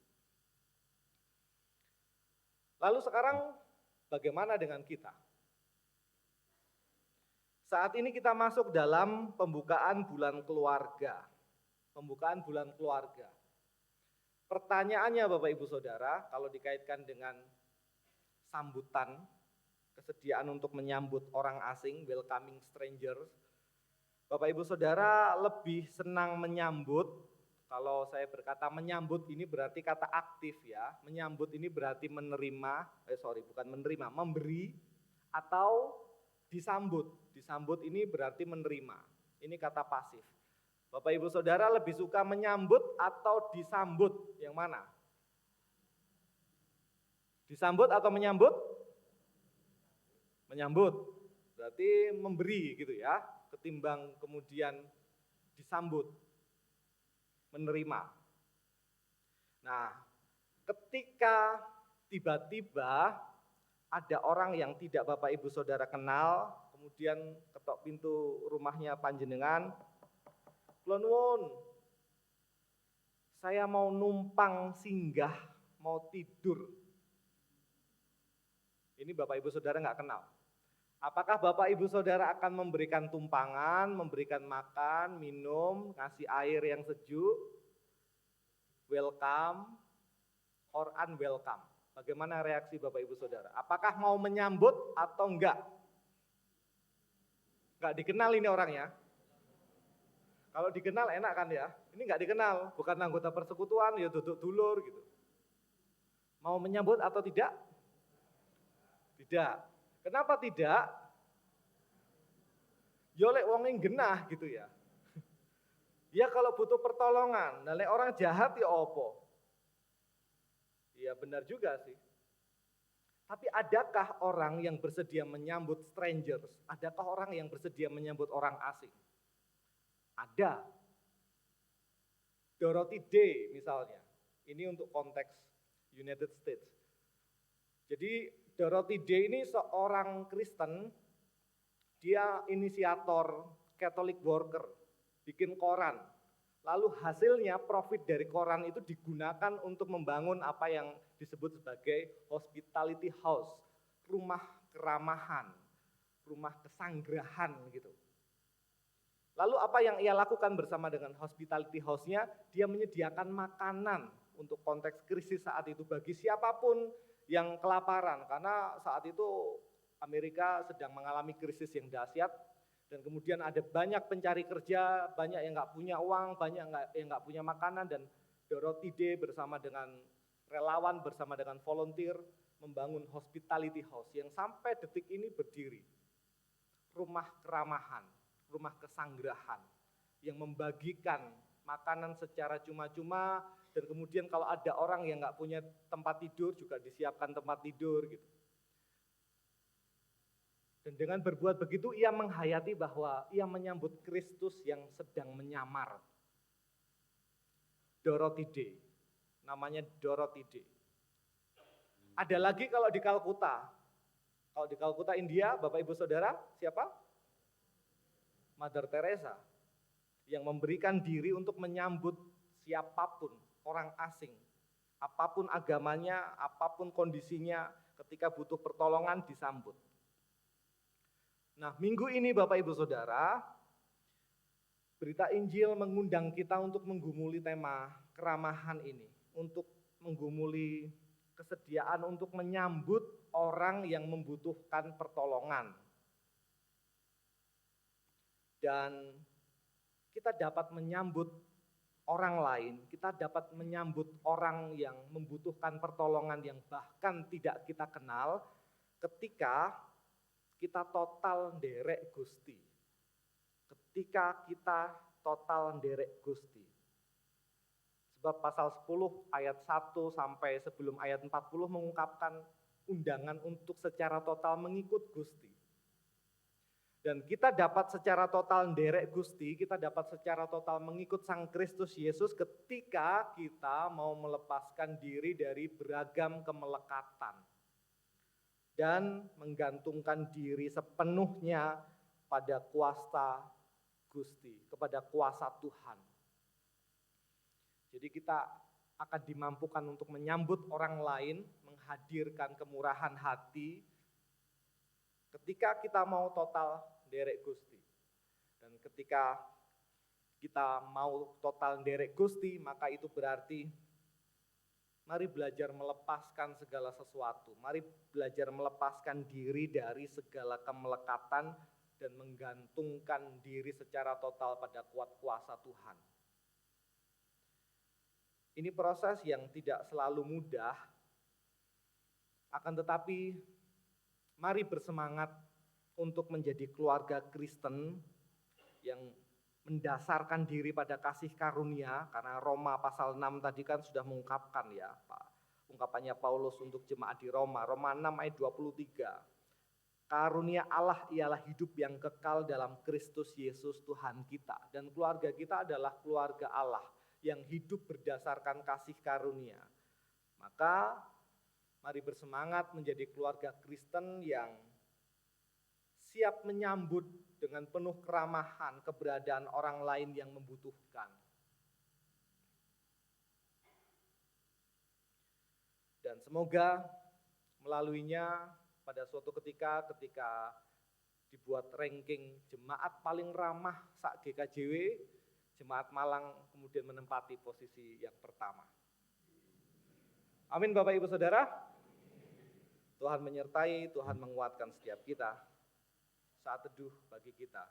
Speaker 6: Lalu sekarang bagaimana dengan kita? Saat ini kita masuk dalam pembukaan bulan keluarga. Pembukaan bulan keluarga. Pertanyaannya Bapak Ibu Saudara, kalau dikaitkan dengan sambutan, kesediaan untuk menyambut orang asing, welcoming strangers, Bapak Ibu Saudara lebih senang menyambut. Kalau saya berkata menyambut ini berarti kata aktif ya. Menyambut ini berarti menerima, bukan menerima, memberi atau disambut. Disambut ini berarti menerima. Ini kata pasif. Bapak Ibu Saudara lebih suka menyambut atau disambut? Yang mana? Disambut atau menyambut? Menyambut. Berarti memberi gitu ya, ketimbang kemudian disambut. Menerima. Nah, ketika tiba-tiba ada orang yang tidak Bapak Ibu Saudara kenal, kemudian ketok pintu rumahnya panjenengan, kula nuwun, saya mau numpang singgah, mau tidur. Ini Bapak Ibu Saudara nggak kenal. Apakah Bapak Ibu Saudara akan memberikan tumpangan, memberikan makan, minum, ngasih air yang sejuk, welcome, or unwelcome? Bagaimana reaksi Bapak Ibu Saudara? Apakah mau menyambut atau enggak? Enggak dikenal ini orangnya. Kalau dikenal enak kan ya? Ini enggak dikenal, bukan anggota persekutuan, ya duduk dulur gitu. Mau menyambut atau tidak? Tidak. Kenapa tidak? Ya lek wong genah gitu ya. Ya kalau butuh pertolongan, nah lek orang jahat ya opo? Ya benar juga sih. Tapi adakah orang yang bersedia menyambut strangers? Adakah orang yang bersedia menyambut orang asing? Ada. Dorothy Day misalnya. Ini untuk konteks United States. Jadi Dorothy Day ini seorang Kristen, dia inisiator Catholic worker, bikin koran. Lalu hasilnya profit dari koran itu digunakan untuk membangun apa yang disebut sebagai hospitality house, rumah keramahan, rumah kesanggrahan gitu. Lalu apa yang ia lakukan bersama dengan hospitality house-nya? Dia menyediakan makanan untuk konteks krisis saat itu bagi siapapun yang kelaparan, karena saat itu Amerika sedang mengalami krisis yang dahsyat dan kemudian ada banyak pencari kerja, banyak yang nggak punya uang, banyak yang nggak punya makanan, dan Dorothy Day bersama dengan relawan, bersama dengan volunteer membangun hospitality house yang sampai detik ini berdiri. Rumah keramahan, rumah kesanggrahan yang membagikan makanan secara cuma-cuma. Dan kemudian kalau ada orang yang nggak punya tempat tidur juga disiapkan tempat tidur gitu. Dan dengan berbuat begitu ia menghayati bahwa ia menyambut Kristus yang sedang menyamar. Dorothy Day, namanya Dorothy Day. Ada lagi kalau di Kalkuta. Kalau di Kalkuta India, Bapak Ibu Saudara, siapa? Mother Teresa yang memberikan diri untuk menyambut siapapun. Orang asing, apapun agamanya, apapun kondisinya, ketika butuh pertolongan disambut. Nah, minggu ini Bapak Ibu Saudara, berita Injil mengundang kita untuk menggumuli tema keramahan ini, untuk menggumuli kesediaan untuk menyambut orang yang membutuhkan pertolongan. Dan kita dapat menyambut orang lain, kita dapat menyambut orang yang membutuhkan pertolongan yang bahkan tidak kita kenal ketika kita total nderek Gusti. Ketika kita total nderek Gusti. Sebab pasal 10 ayat 1 sampai sebelum ayat 40 mengungkapkan undangan untuk secara total mengikut Gusti. Dan kita dapat secara total nderek Gusti, kita dapat secara total mengikut Sang Kristus Yesus ketika kita mau melepaskan diri dari beragam kemelekatan dan menggantungkan diri sepenuhnya pada kuasa Gusti, kepada kuasa Tuhan. Jadi kita akan dimampukan untuk menyambut orang lain, menghadirkan kemurahan hati ketika kita mau total nderek Gusti. Dan ketika kita mau total nderek Gusti, maka itu berarti mari belajar melepaskan segala sesuatu. Mari belajar melepaskan diri dari segala kemelekatan dan menggantungkan diri secara total pada kuasa Tuhan. Ini proses yang tidak selalu mudah, akan tetapi mari bersemangat untuk menjadi keluarga Kristen yang mendasarkan diri pada kasih karunia, karena Roma pasal 6 tadi kan sudah mengungkapkan ya, Pak. Ungkapannya Paulus untuk jemaat di Roma, Roma 6 ayat 23. Karunia Allah ialah hidup yang kekal dalam Kristus Yesus Tuhan kita. Dan keluarga kita adalah keluarga Allah yang hidup berdasarkan kasih karunia. Maka mari bersemangat menjadi keluarga Kristen yang siap menyambut dengan penuh keramahan keberadaan orang lain yang membutuhkan. Dan semoga melaluinya pada suatu ketika dibuat ranking jemaat paling ramah sak GKJW, Jemaat Malang kemudian menempati posisi yang pertama. Amin Bapak Ibu Saudara. Tuhan menyertai, Tuhan menguatkan setiap kita. Saat teduh bagi kita.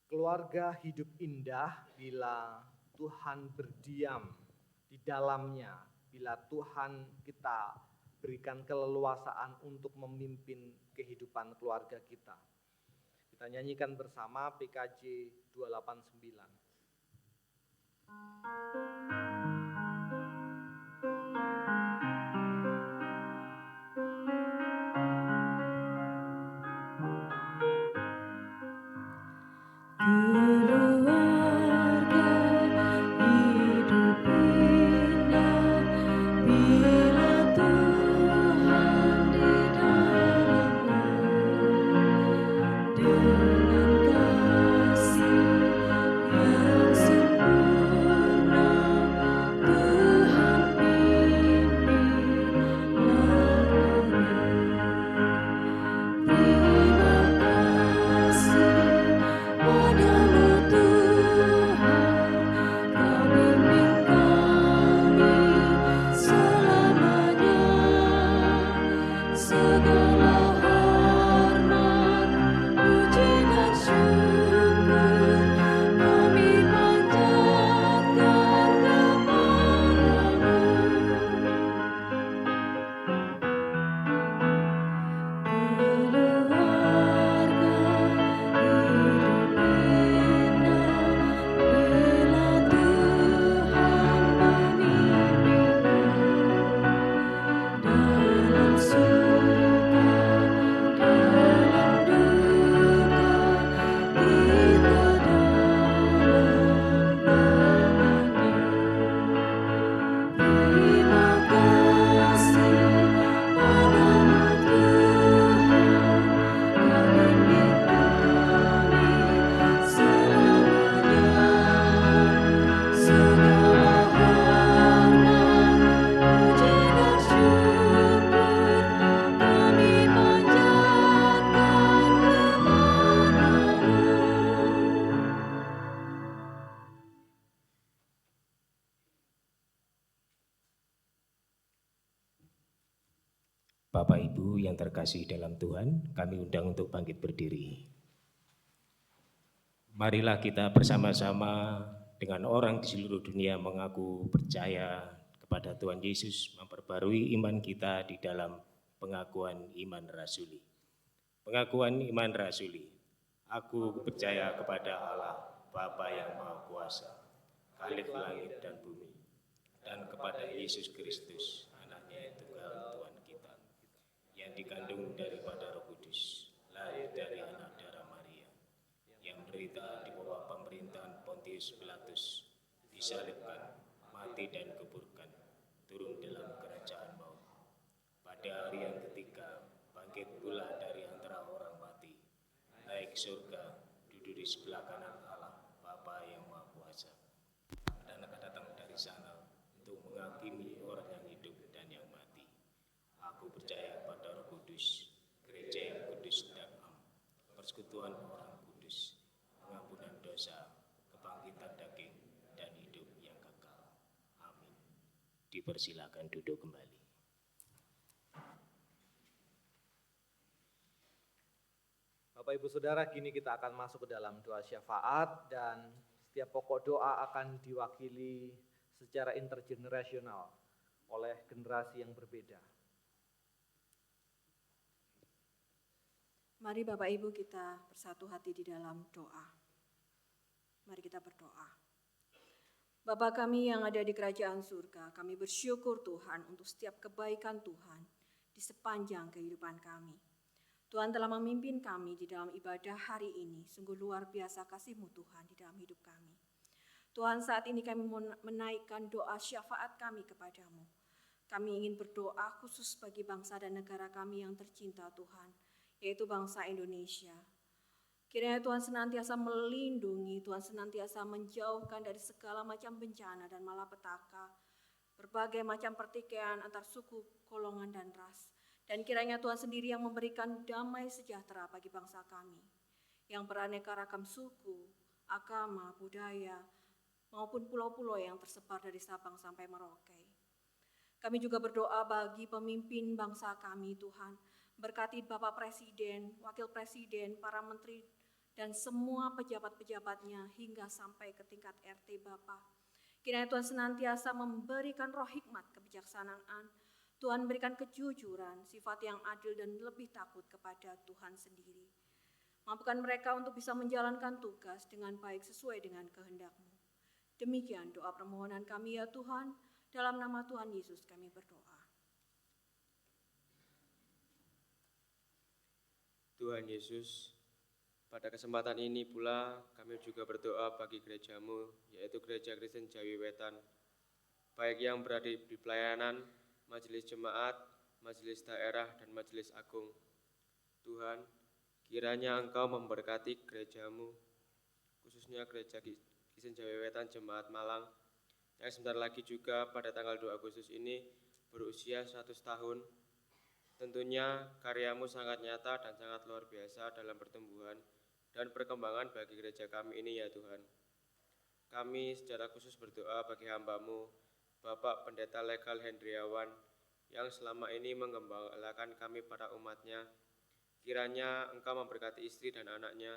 Speaker 6: Keluarga hidup indah bila Tuhan berdiam di dalamnya, bila Tuhan kita berikan keleluasaan untuk memimpin kehidupan keluarga kita. Kita nyanyikan bersama PKJ 289.
Speaker 14: Bapak Ibu yang terkasih dalam Tuhan, kami undang untuk bangkit berdiri. Marilah kita bersama-sama dengan orang di seluruh dunia mengaku percaya kepada Tuhan Yesus, memperbarui iman kita di dalam pengakuan iman rasuli. Pengakuan iman rasuli. Aku percaya kepada Allah, Bapa yang Maha Kuasa, Khalik langit dan bumi, dan kepada Yesus Kristus, anaknya yang tunggal Tuhan kita, yang dikandung daripada Roh Kudus, lahir dari anak darah Maria, yang menderita di bawah pemerintahan Pontius Pilatus, disalibkan, mati dan kuburkan, turun dalam kerajaan maut. Pada hari yang ketiga, bangkit pula dari antara orang mati, naik surga, duduk di sebelah kanan Allah, Bapa yang Maha Kuasa, dan akan datang dari sana untuk menghakimi orang yang hidup dan yang mati. Aku percaya pada Roh Kudus, gereja yang kudus dan am, persekutuan orang kudus, pengampunan dosa, kebangkitan daging, dan hidup yang kekal. Amin. Dipersilakan duduk kembali.
Speaker 6: Bapak Ibu Saudara, kini kita akan masuk ke dalam doa syafaat dan setiap pokok doa akan diwakili secara intergenerasional oleh generasi yang berbeda.
Speaker 5: Mari Bapak Ibu kita bersatu hati di dalam doa. Mari kita berdoa. Bapa kami yang ada di kerajaan surga, kami bersyukur Tuhan untuk setiap kebaikan Tuhan di sepanjang kehidupan kami. Tuhan telah memimpin kami di dalam ibadah hari ini. Sungguh luar biasa kasih-Mu Tuhan di dalam hidup kami. Tuhan, saat ini kami menaikkan doa syafaat kami kepadamu. Kami ingin berdoa khusus bagi bangsa dan negara kami yang tercinta Tuhan, yaitu bangsa Indonesia. Kiranya Tuhan senantiasa melindungi, Tuhan senantiasa menjauhkan dari segala macam bencana dan malapetaka, berbagai macam pertikaian antar suku, golongan, dan ras. Dan kiranya Tuhan sendiri yang memberikan damai sejahtera bagi bangsa kami, yang beraneka ragam suku, agama, budaya, maupun pulau-pulau yang tersebar dari Sabang sampai Merauke. Kami juga berdoa bagi pemimpin bangsa kami, Tuhan. Berkati Bapak Presiden, Wakil Presiden, para menteri, dan semua pejabat-pejabatnya hingga sampai ke tingkat RT Bapak. Kiranya Tuhan senantiasa memberikan roh hikmat kebijaksanaan, Tuhan berikan kejujuran, sifat yang adil dan lebih takut kepada Tuhan sendiri. Mampukan mereka untuk bisa menjalankan tugas dengan baik sesuai dengan kehendak-Mu. Demikian doa permohonan kami ya Tuhan, dalam nama Tuhan Yesus kami berdoa.
Speaker 7: Tuhan Yesus, pada kesempatan ini pula kami juga berdoa bagi gereja-Mu, yaitu Gereja Kristen Jawi Wetan, baik yang berada di pelayanan, majelis jemaat, majelis daerah, dan majelis agung. Tuhan, kiranya Engkau memberkati gereja-Mu, khususnya Gereja Kristen Jawi Wetan Jemaat Malang, yang sebentar lagi juga pada tanggal 2 Agustus ini berusia 100 tahun. Tentunya karya-Mu sangat nyata dan sangat luar biasa dalam pertumbuhan dan perkembangan bagi gereja kami ini ya Tuhan. Kami secara khusus berdoa bagi hamba-Mu, Bapak Pendeta Legal Hendriawan, yang selama ini menggembalakan kami para umat-Nya. Kiranya Engkau memberkati istri dan anak-Nya,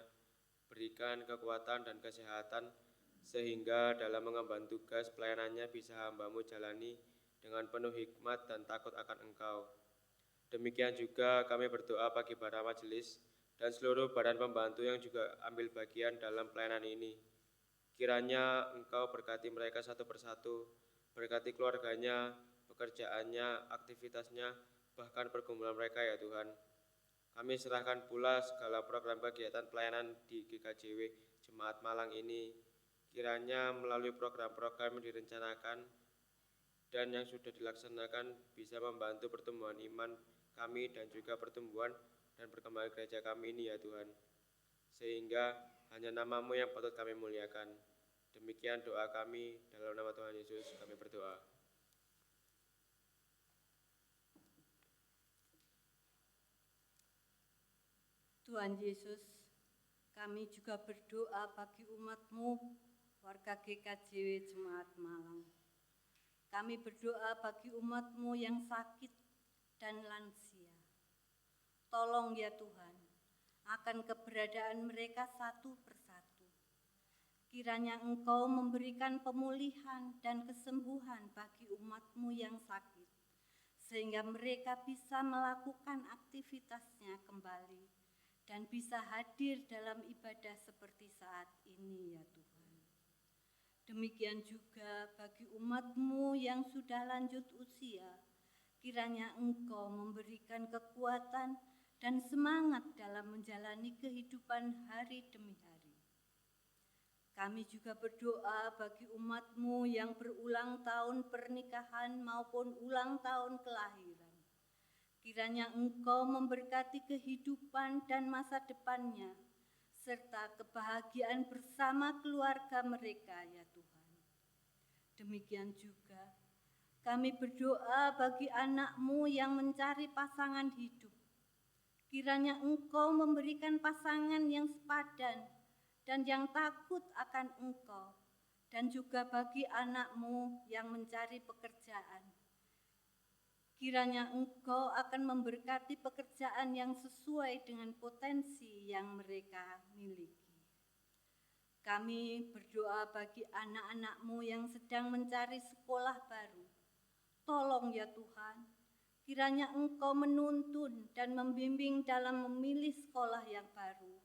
Speaker 7: berikan kekuatan dan kesehatan, sehingga dalam mengemban tugas pelayanannya bisa hamba-Mu jalani dengan penuh hikmat dan takut akan Engkau. Demikian juga kami berdoa bagi para majelis dan seluruh badan pembantu yang juga ambil bagian dalam pelayanan ini. Kiranya Engkau berkati mereka satu persatu, berkati keluarganya, pekerjaannya, aktivitasnya, bahkan pergumulan mereka ya Tuhan. Kami serahkan pula segala program kegiatan pelayanan di GKJW Jemaat Malang ini. Kiranya melalui program-program yang direncanakan dan yang sudah dilaksanakan bisa membantu pertumbuhan iman kami dan juga pertumbuhan dan perkembangan gereja kami ini ya Tuhan. Sehingga hanya nama-Mu yang patut kami muliakan. Demikian doa kami, dalam nama Tuhan Yesus kami berdoa.
Speaker 8: Tuhan Yesus, kami juga berdoa bagi umat-Mu, warga GKJW Jemaat Malang. Kami berdoa bagi umat-Mu yang sakit dan lansia. Tolong ya Tuhan, akan keberadaan mereka satu persatu. Kiranya Engkau memberikan pemulihan dan kesembuhan bagi umat-Mu yang sakit, sehingga mereka bisa melakukan aktivitasnya kembali dan bisa hadir dalam ibadah seperti saat ini ya Tuhan. Demikian juga bagi umat-Mu yang sudah lanjut usia, kiranya Engkau memberikan kekuatan dan semangat dalam menjalani kehidupan hari demi hari. Kami juga berdoa bagi umat-Mu yang berulang tahun pernikahan maupun ulang tahun kelahiran. Kiranya Engkau memberkati kehidupan dan masa depannya, serta kebahagiaan bersama keluarga mereka, ya Tuhan. Demikian juga, kami berdoa bagi anak-Mu yang mencari pasangan hidup. Kiranya Engkau memberikan pasangan yang sepadan dan yang takut akan Engkau, dan juga bagi anak-Mu yang mencari pekerjaan. Kiranya Engkau akan memberkati pekerjaan yang sesuai dengan potensi yang mereka miliki. Kami berdoa bagi anak-anak-Mu yang sedang mencari sekolah baru. Tolong ya Tuhan, kiranya Engkau menuntun dan membimbing dalam memilih sekolah yang baru,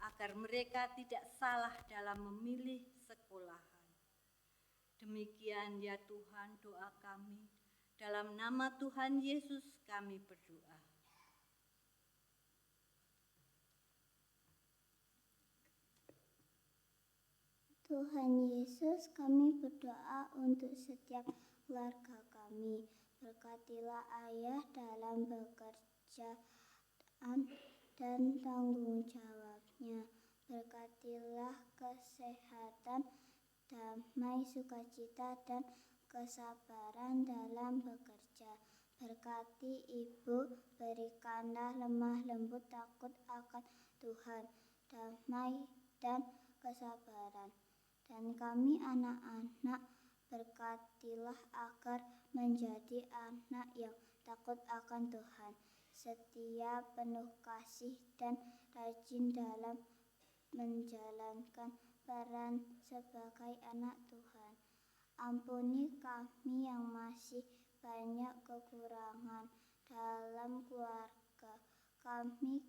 Speaker 8: agar mereka tidak salah dalam memilih sekolahan. Demikian ya Tuhan doa kami. Dalam nama Tuhan Yesus kami berdoa.
Speaker 1: Tuhan Yesus, kami berdoa untuk setiap keluarga kami. Berkatilah ayah dalam pekerjaan dan tanggung jawabnya. Berkatilah kesehatan, damai, sukacita, dan kesabaran dalam bekerja. Berkati ibu, berikanlah lemah lembut takut akan Tuhan, damai dan kesabaran. Dan kami anak-anak, berkatilah agar menjadi anak yang takut akan Tuhan, setia, penuh kasih, dan rajin dalam menjalankan peran sebagai anak Tuhan. Ampuni kami yang masih banyak kekurangan dalam keluarga kami,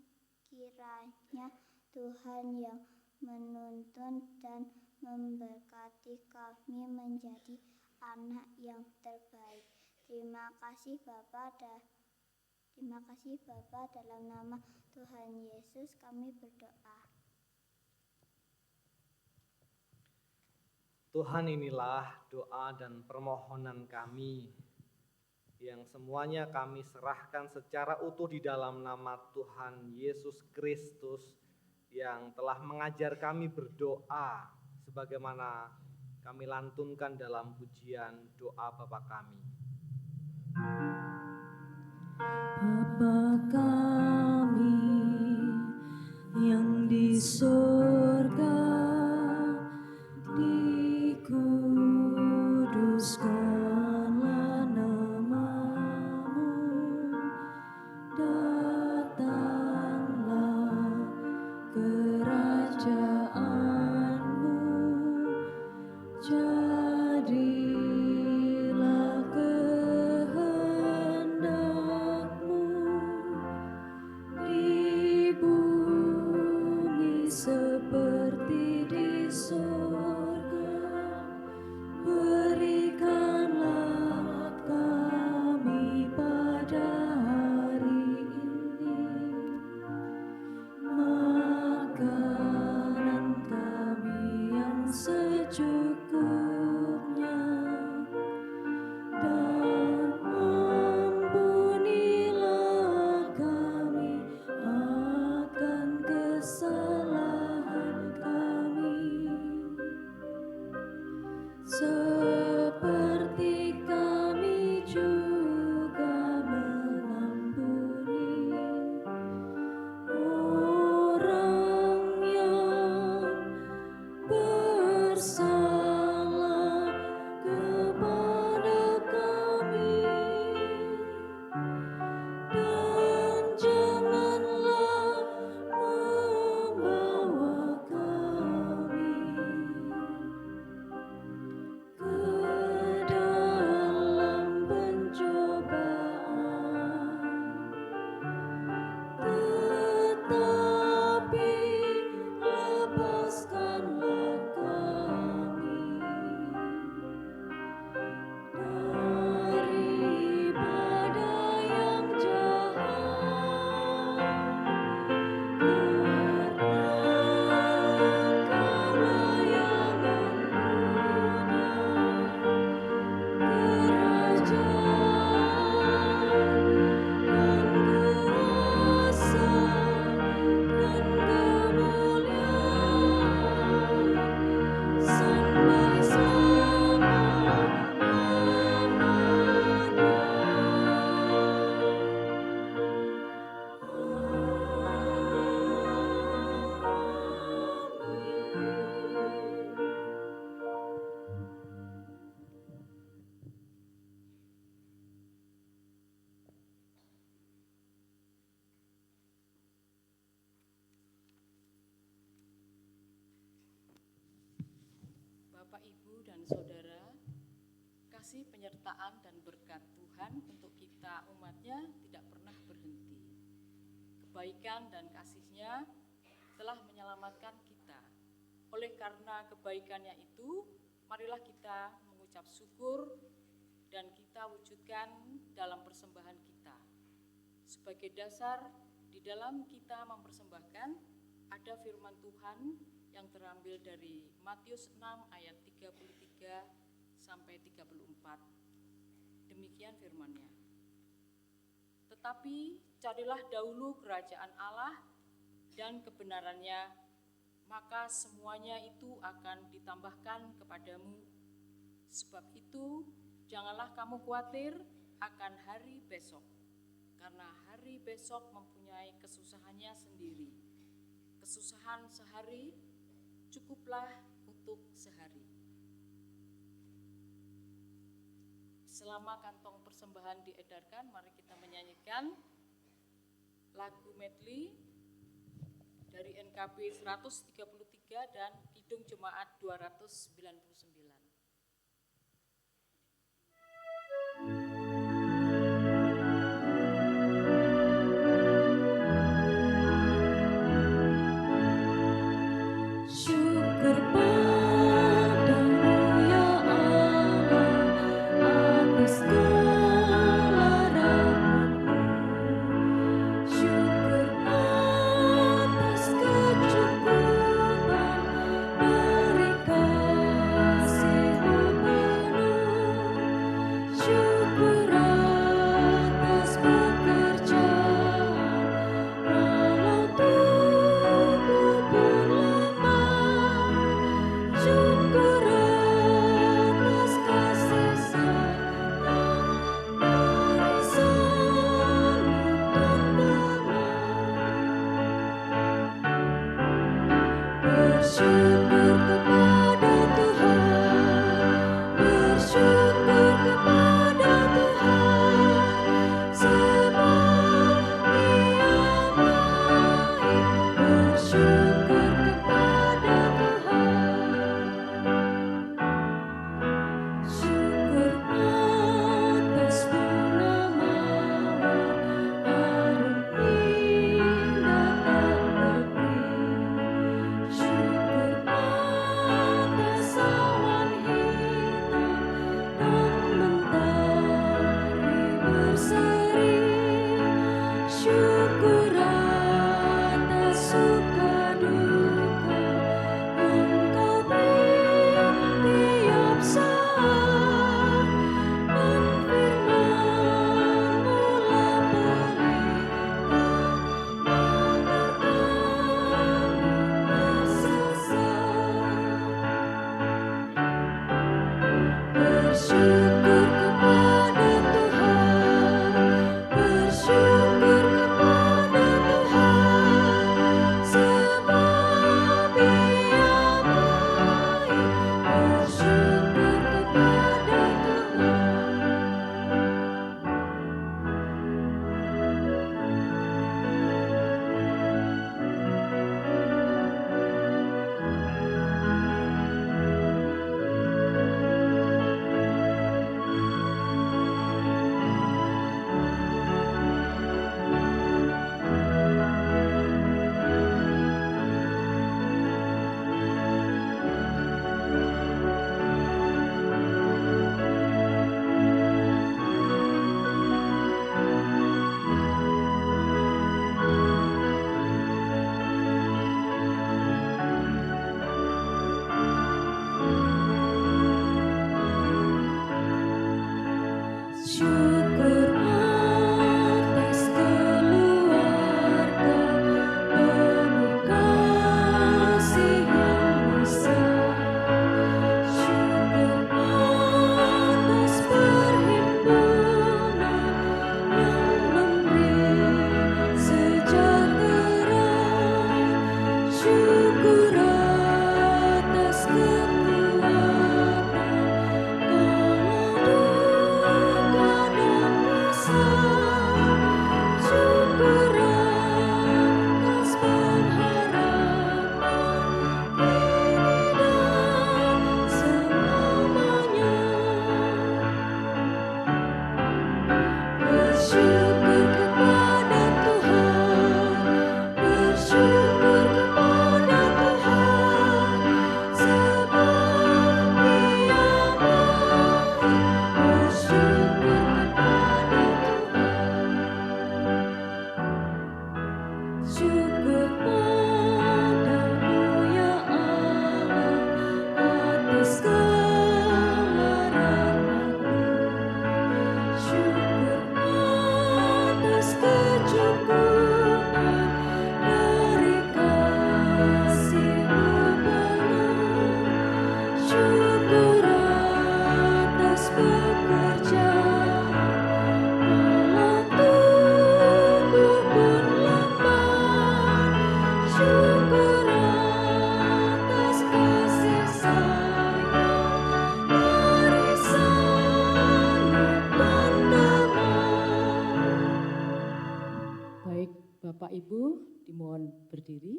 Speaker 1: kiranya Tuhan yang menuntun dan memberkati kami menjadi anak yang terbaik. Terima kasih Bapa, dalam nama Tuhan Yesus kami berdoa.
Speaker 6: Tuhan, inilah doa dan permohonan kami yang semuanya kami serahkan secara utuh di dalam nama Tuhan Yesus Kristus yang telah mengajar kami berdoa sebagaimana kami lantunkan dalam pujian doa Bapa kami.
Speaker 12: Bapa kami yang di surga, dikuduskanlah nama-Mu, datanglah kerajaan-Mu, jadilah kehendak-Mu di bumi seperti di surga. Berikanlah kami pada hari ini makanan kami yang secukupnya, dan ampunilah kami akan kesalahan kami, seperti kami juga mengampuni orang yang bersalah kepada kami, dan janganlah membawa kami ke
Speaker 15: Ibu dan Saudara, kasih penyertaan dan berkat Tuhan untuk kita umatnya tidak pernah berhenti. Kebaikan dan kasih-Nya telah menyelamatkan kita. Oleh karena kebaikannya itu, marilah kita mengucap syukur dan kita wujudkan dalam persembahan kita. Sebagai dasar, di dalam kita mempersembahkan, ada firman Tuhan yang terambil dari Matius 6 ayat 33 sampai 34. Demikian firman-Nya. Tetapi carilah dahulu kerajaan Allah dan kebenarannya, maka semuanya itu akan ditambahkan kepadamu. Sebab itu, janganlah kamu khawatir akan hari besok, karena hari besok mempunyai kesusahannya sendiri. Kesusahan sehari cukuplah untuk sehari. Selama kantong persembahan diedarkan, mari kita menyanyikan lagu medley dari NKB 133 dan Kidung Jemaat 299.
Speaker 12: Syukur padamu ya Allah atas segala rahmat-Mu. Syukur atas kecukupan dari kasih-Mu penuh. Syukur atas pekerjaan walau tubuh pun lemah. Syukur atas kasih sayang barisan-Mu dan bersyukur kepada Tuhan, bersyukur kepada Tuhan, sebab Ia baik. Bersyukur kepada Tuhan, syukur atas bunga mawar, harum indah tak terbit. Syukur atas awan hitam dan mentari berseri. Syukur atas suka duka yang Kau beri tiap saat, dan firman-Mu lah pelita agar kami bersyukur kepada Tuhan, bersyukur kepada Tuhan, sebab Ia baik. Bersyukur kepada syukur atas keluarga penuh kasih yang besar. Syukur atas perhimpunan yang memberi sejahtera. Syukur atas kekuatan kala duka
Speaker 15: silakan berdiri.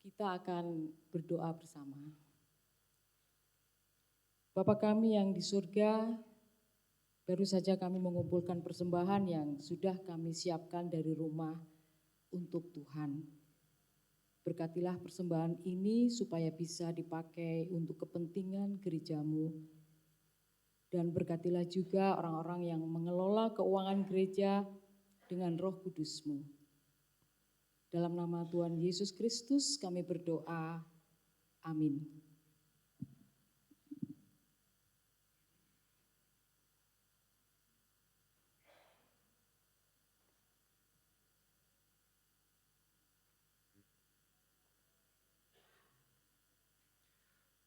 Speaker 15: Kita akan berdoa bersama. Bapa kami yang di surga, baru saja kami mengumpulkan persembahan yang sudah kami siapkan dari rumah untuk Tuhan. Berkatilah persembahan ini supaya bisa dipakai untuk kepentingan gerejamu. Dan berkatilah juga orang-orang yang mengelola keuangan gereja dengan Roh Kudus-Mu. Dalam nama Tuhan Yesus Kristus kami berdoa. Amin.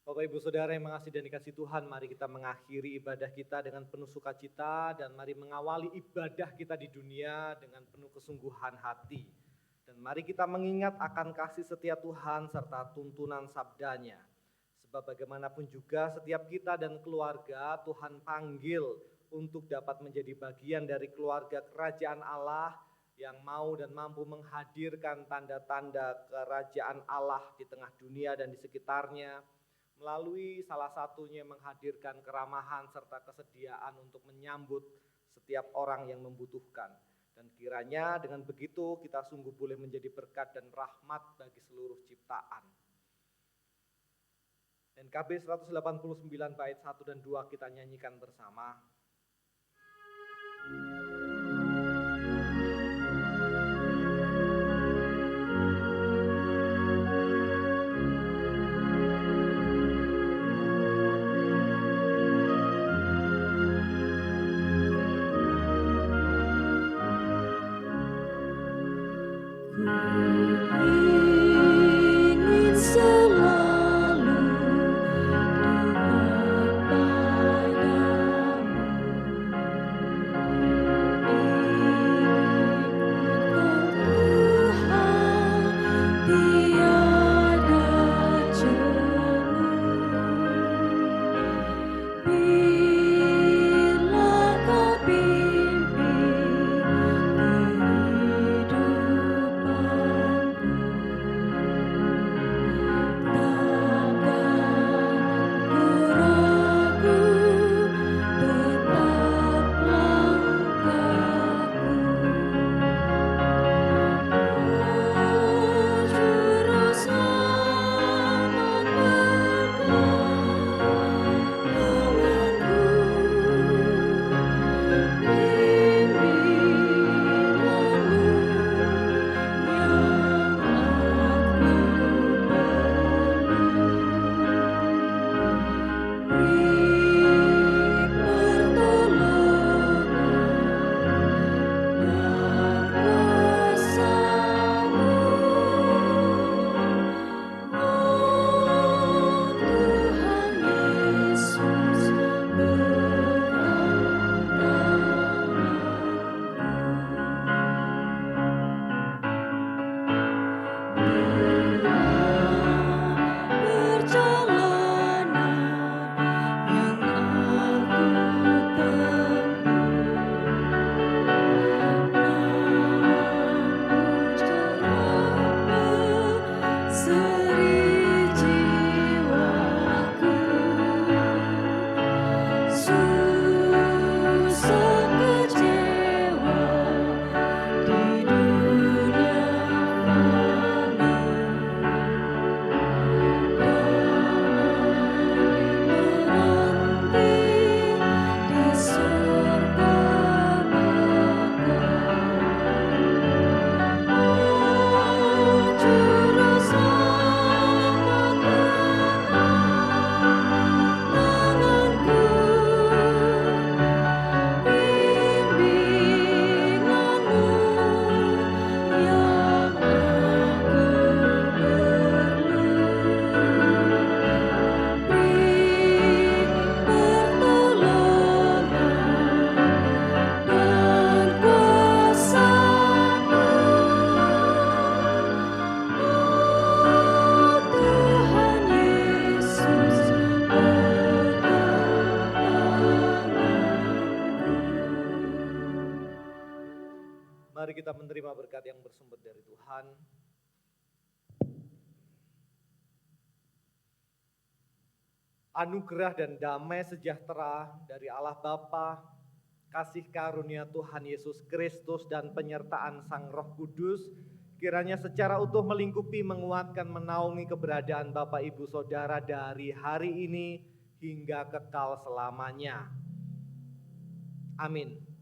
Speaker 6: Bapak Ibu Saudara yang mengasihi dan dikasihi Tuhan, mari kita mengakhiri ibadah kita dengan penuh sukacita dan mari mengawali ibadah kita di dunia dengan penuh kesungguhan hati. Dan mari kita mengingat akan kasih setia Tuhan serta tuntunan sabdanya. Sebab bagaimanapun juga setiap kita dan keluarga Tuhan panggil untuk dapat menjadi bagian dari keluarga kerajaan Allah yang mau dan mampu menghadirkan tanda-tanda kerajaan Allah di tengah dunia dan di sekitarnya, melalui salah satunya menghadirkan keramahan serta kesediaan untuk menyambut setiap orang yang membutuhkan. Dan kiranya dengan begitu kita sungguh boleh menjadi berkat dan rahmat bagi seluruh ciptaan. NKB 189 bait 1 dan 2 kita nyanyikan bersama.
Speaker 12: Ingin selalu dekat
Speaker 6: Mari kita menerima berkat yang bersumber dari Tuhan. anugerah dan damai sejahtera dari Allah Bapa, kasih karunia Tuhan Yesus Kristus dan penyertaan Sang Roh Kudus kiranya secara utuh melingkupi, menguatkan, menaungi keberadaan Bapak Ibu Saudara dari hari ini hingga kekal selamanya. Amin.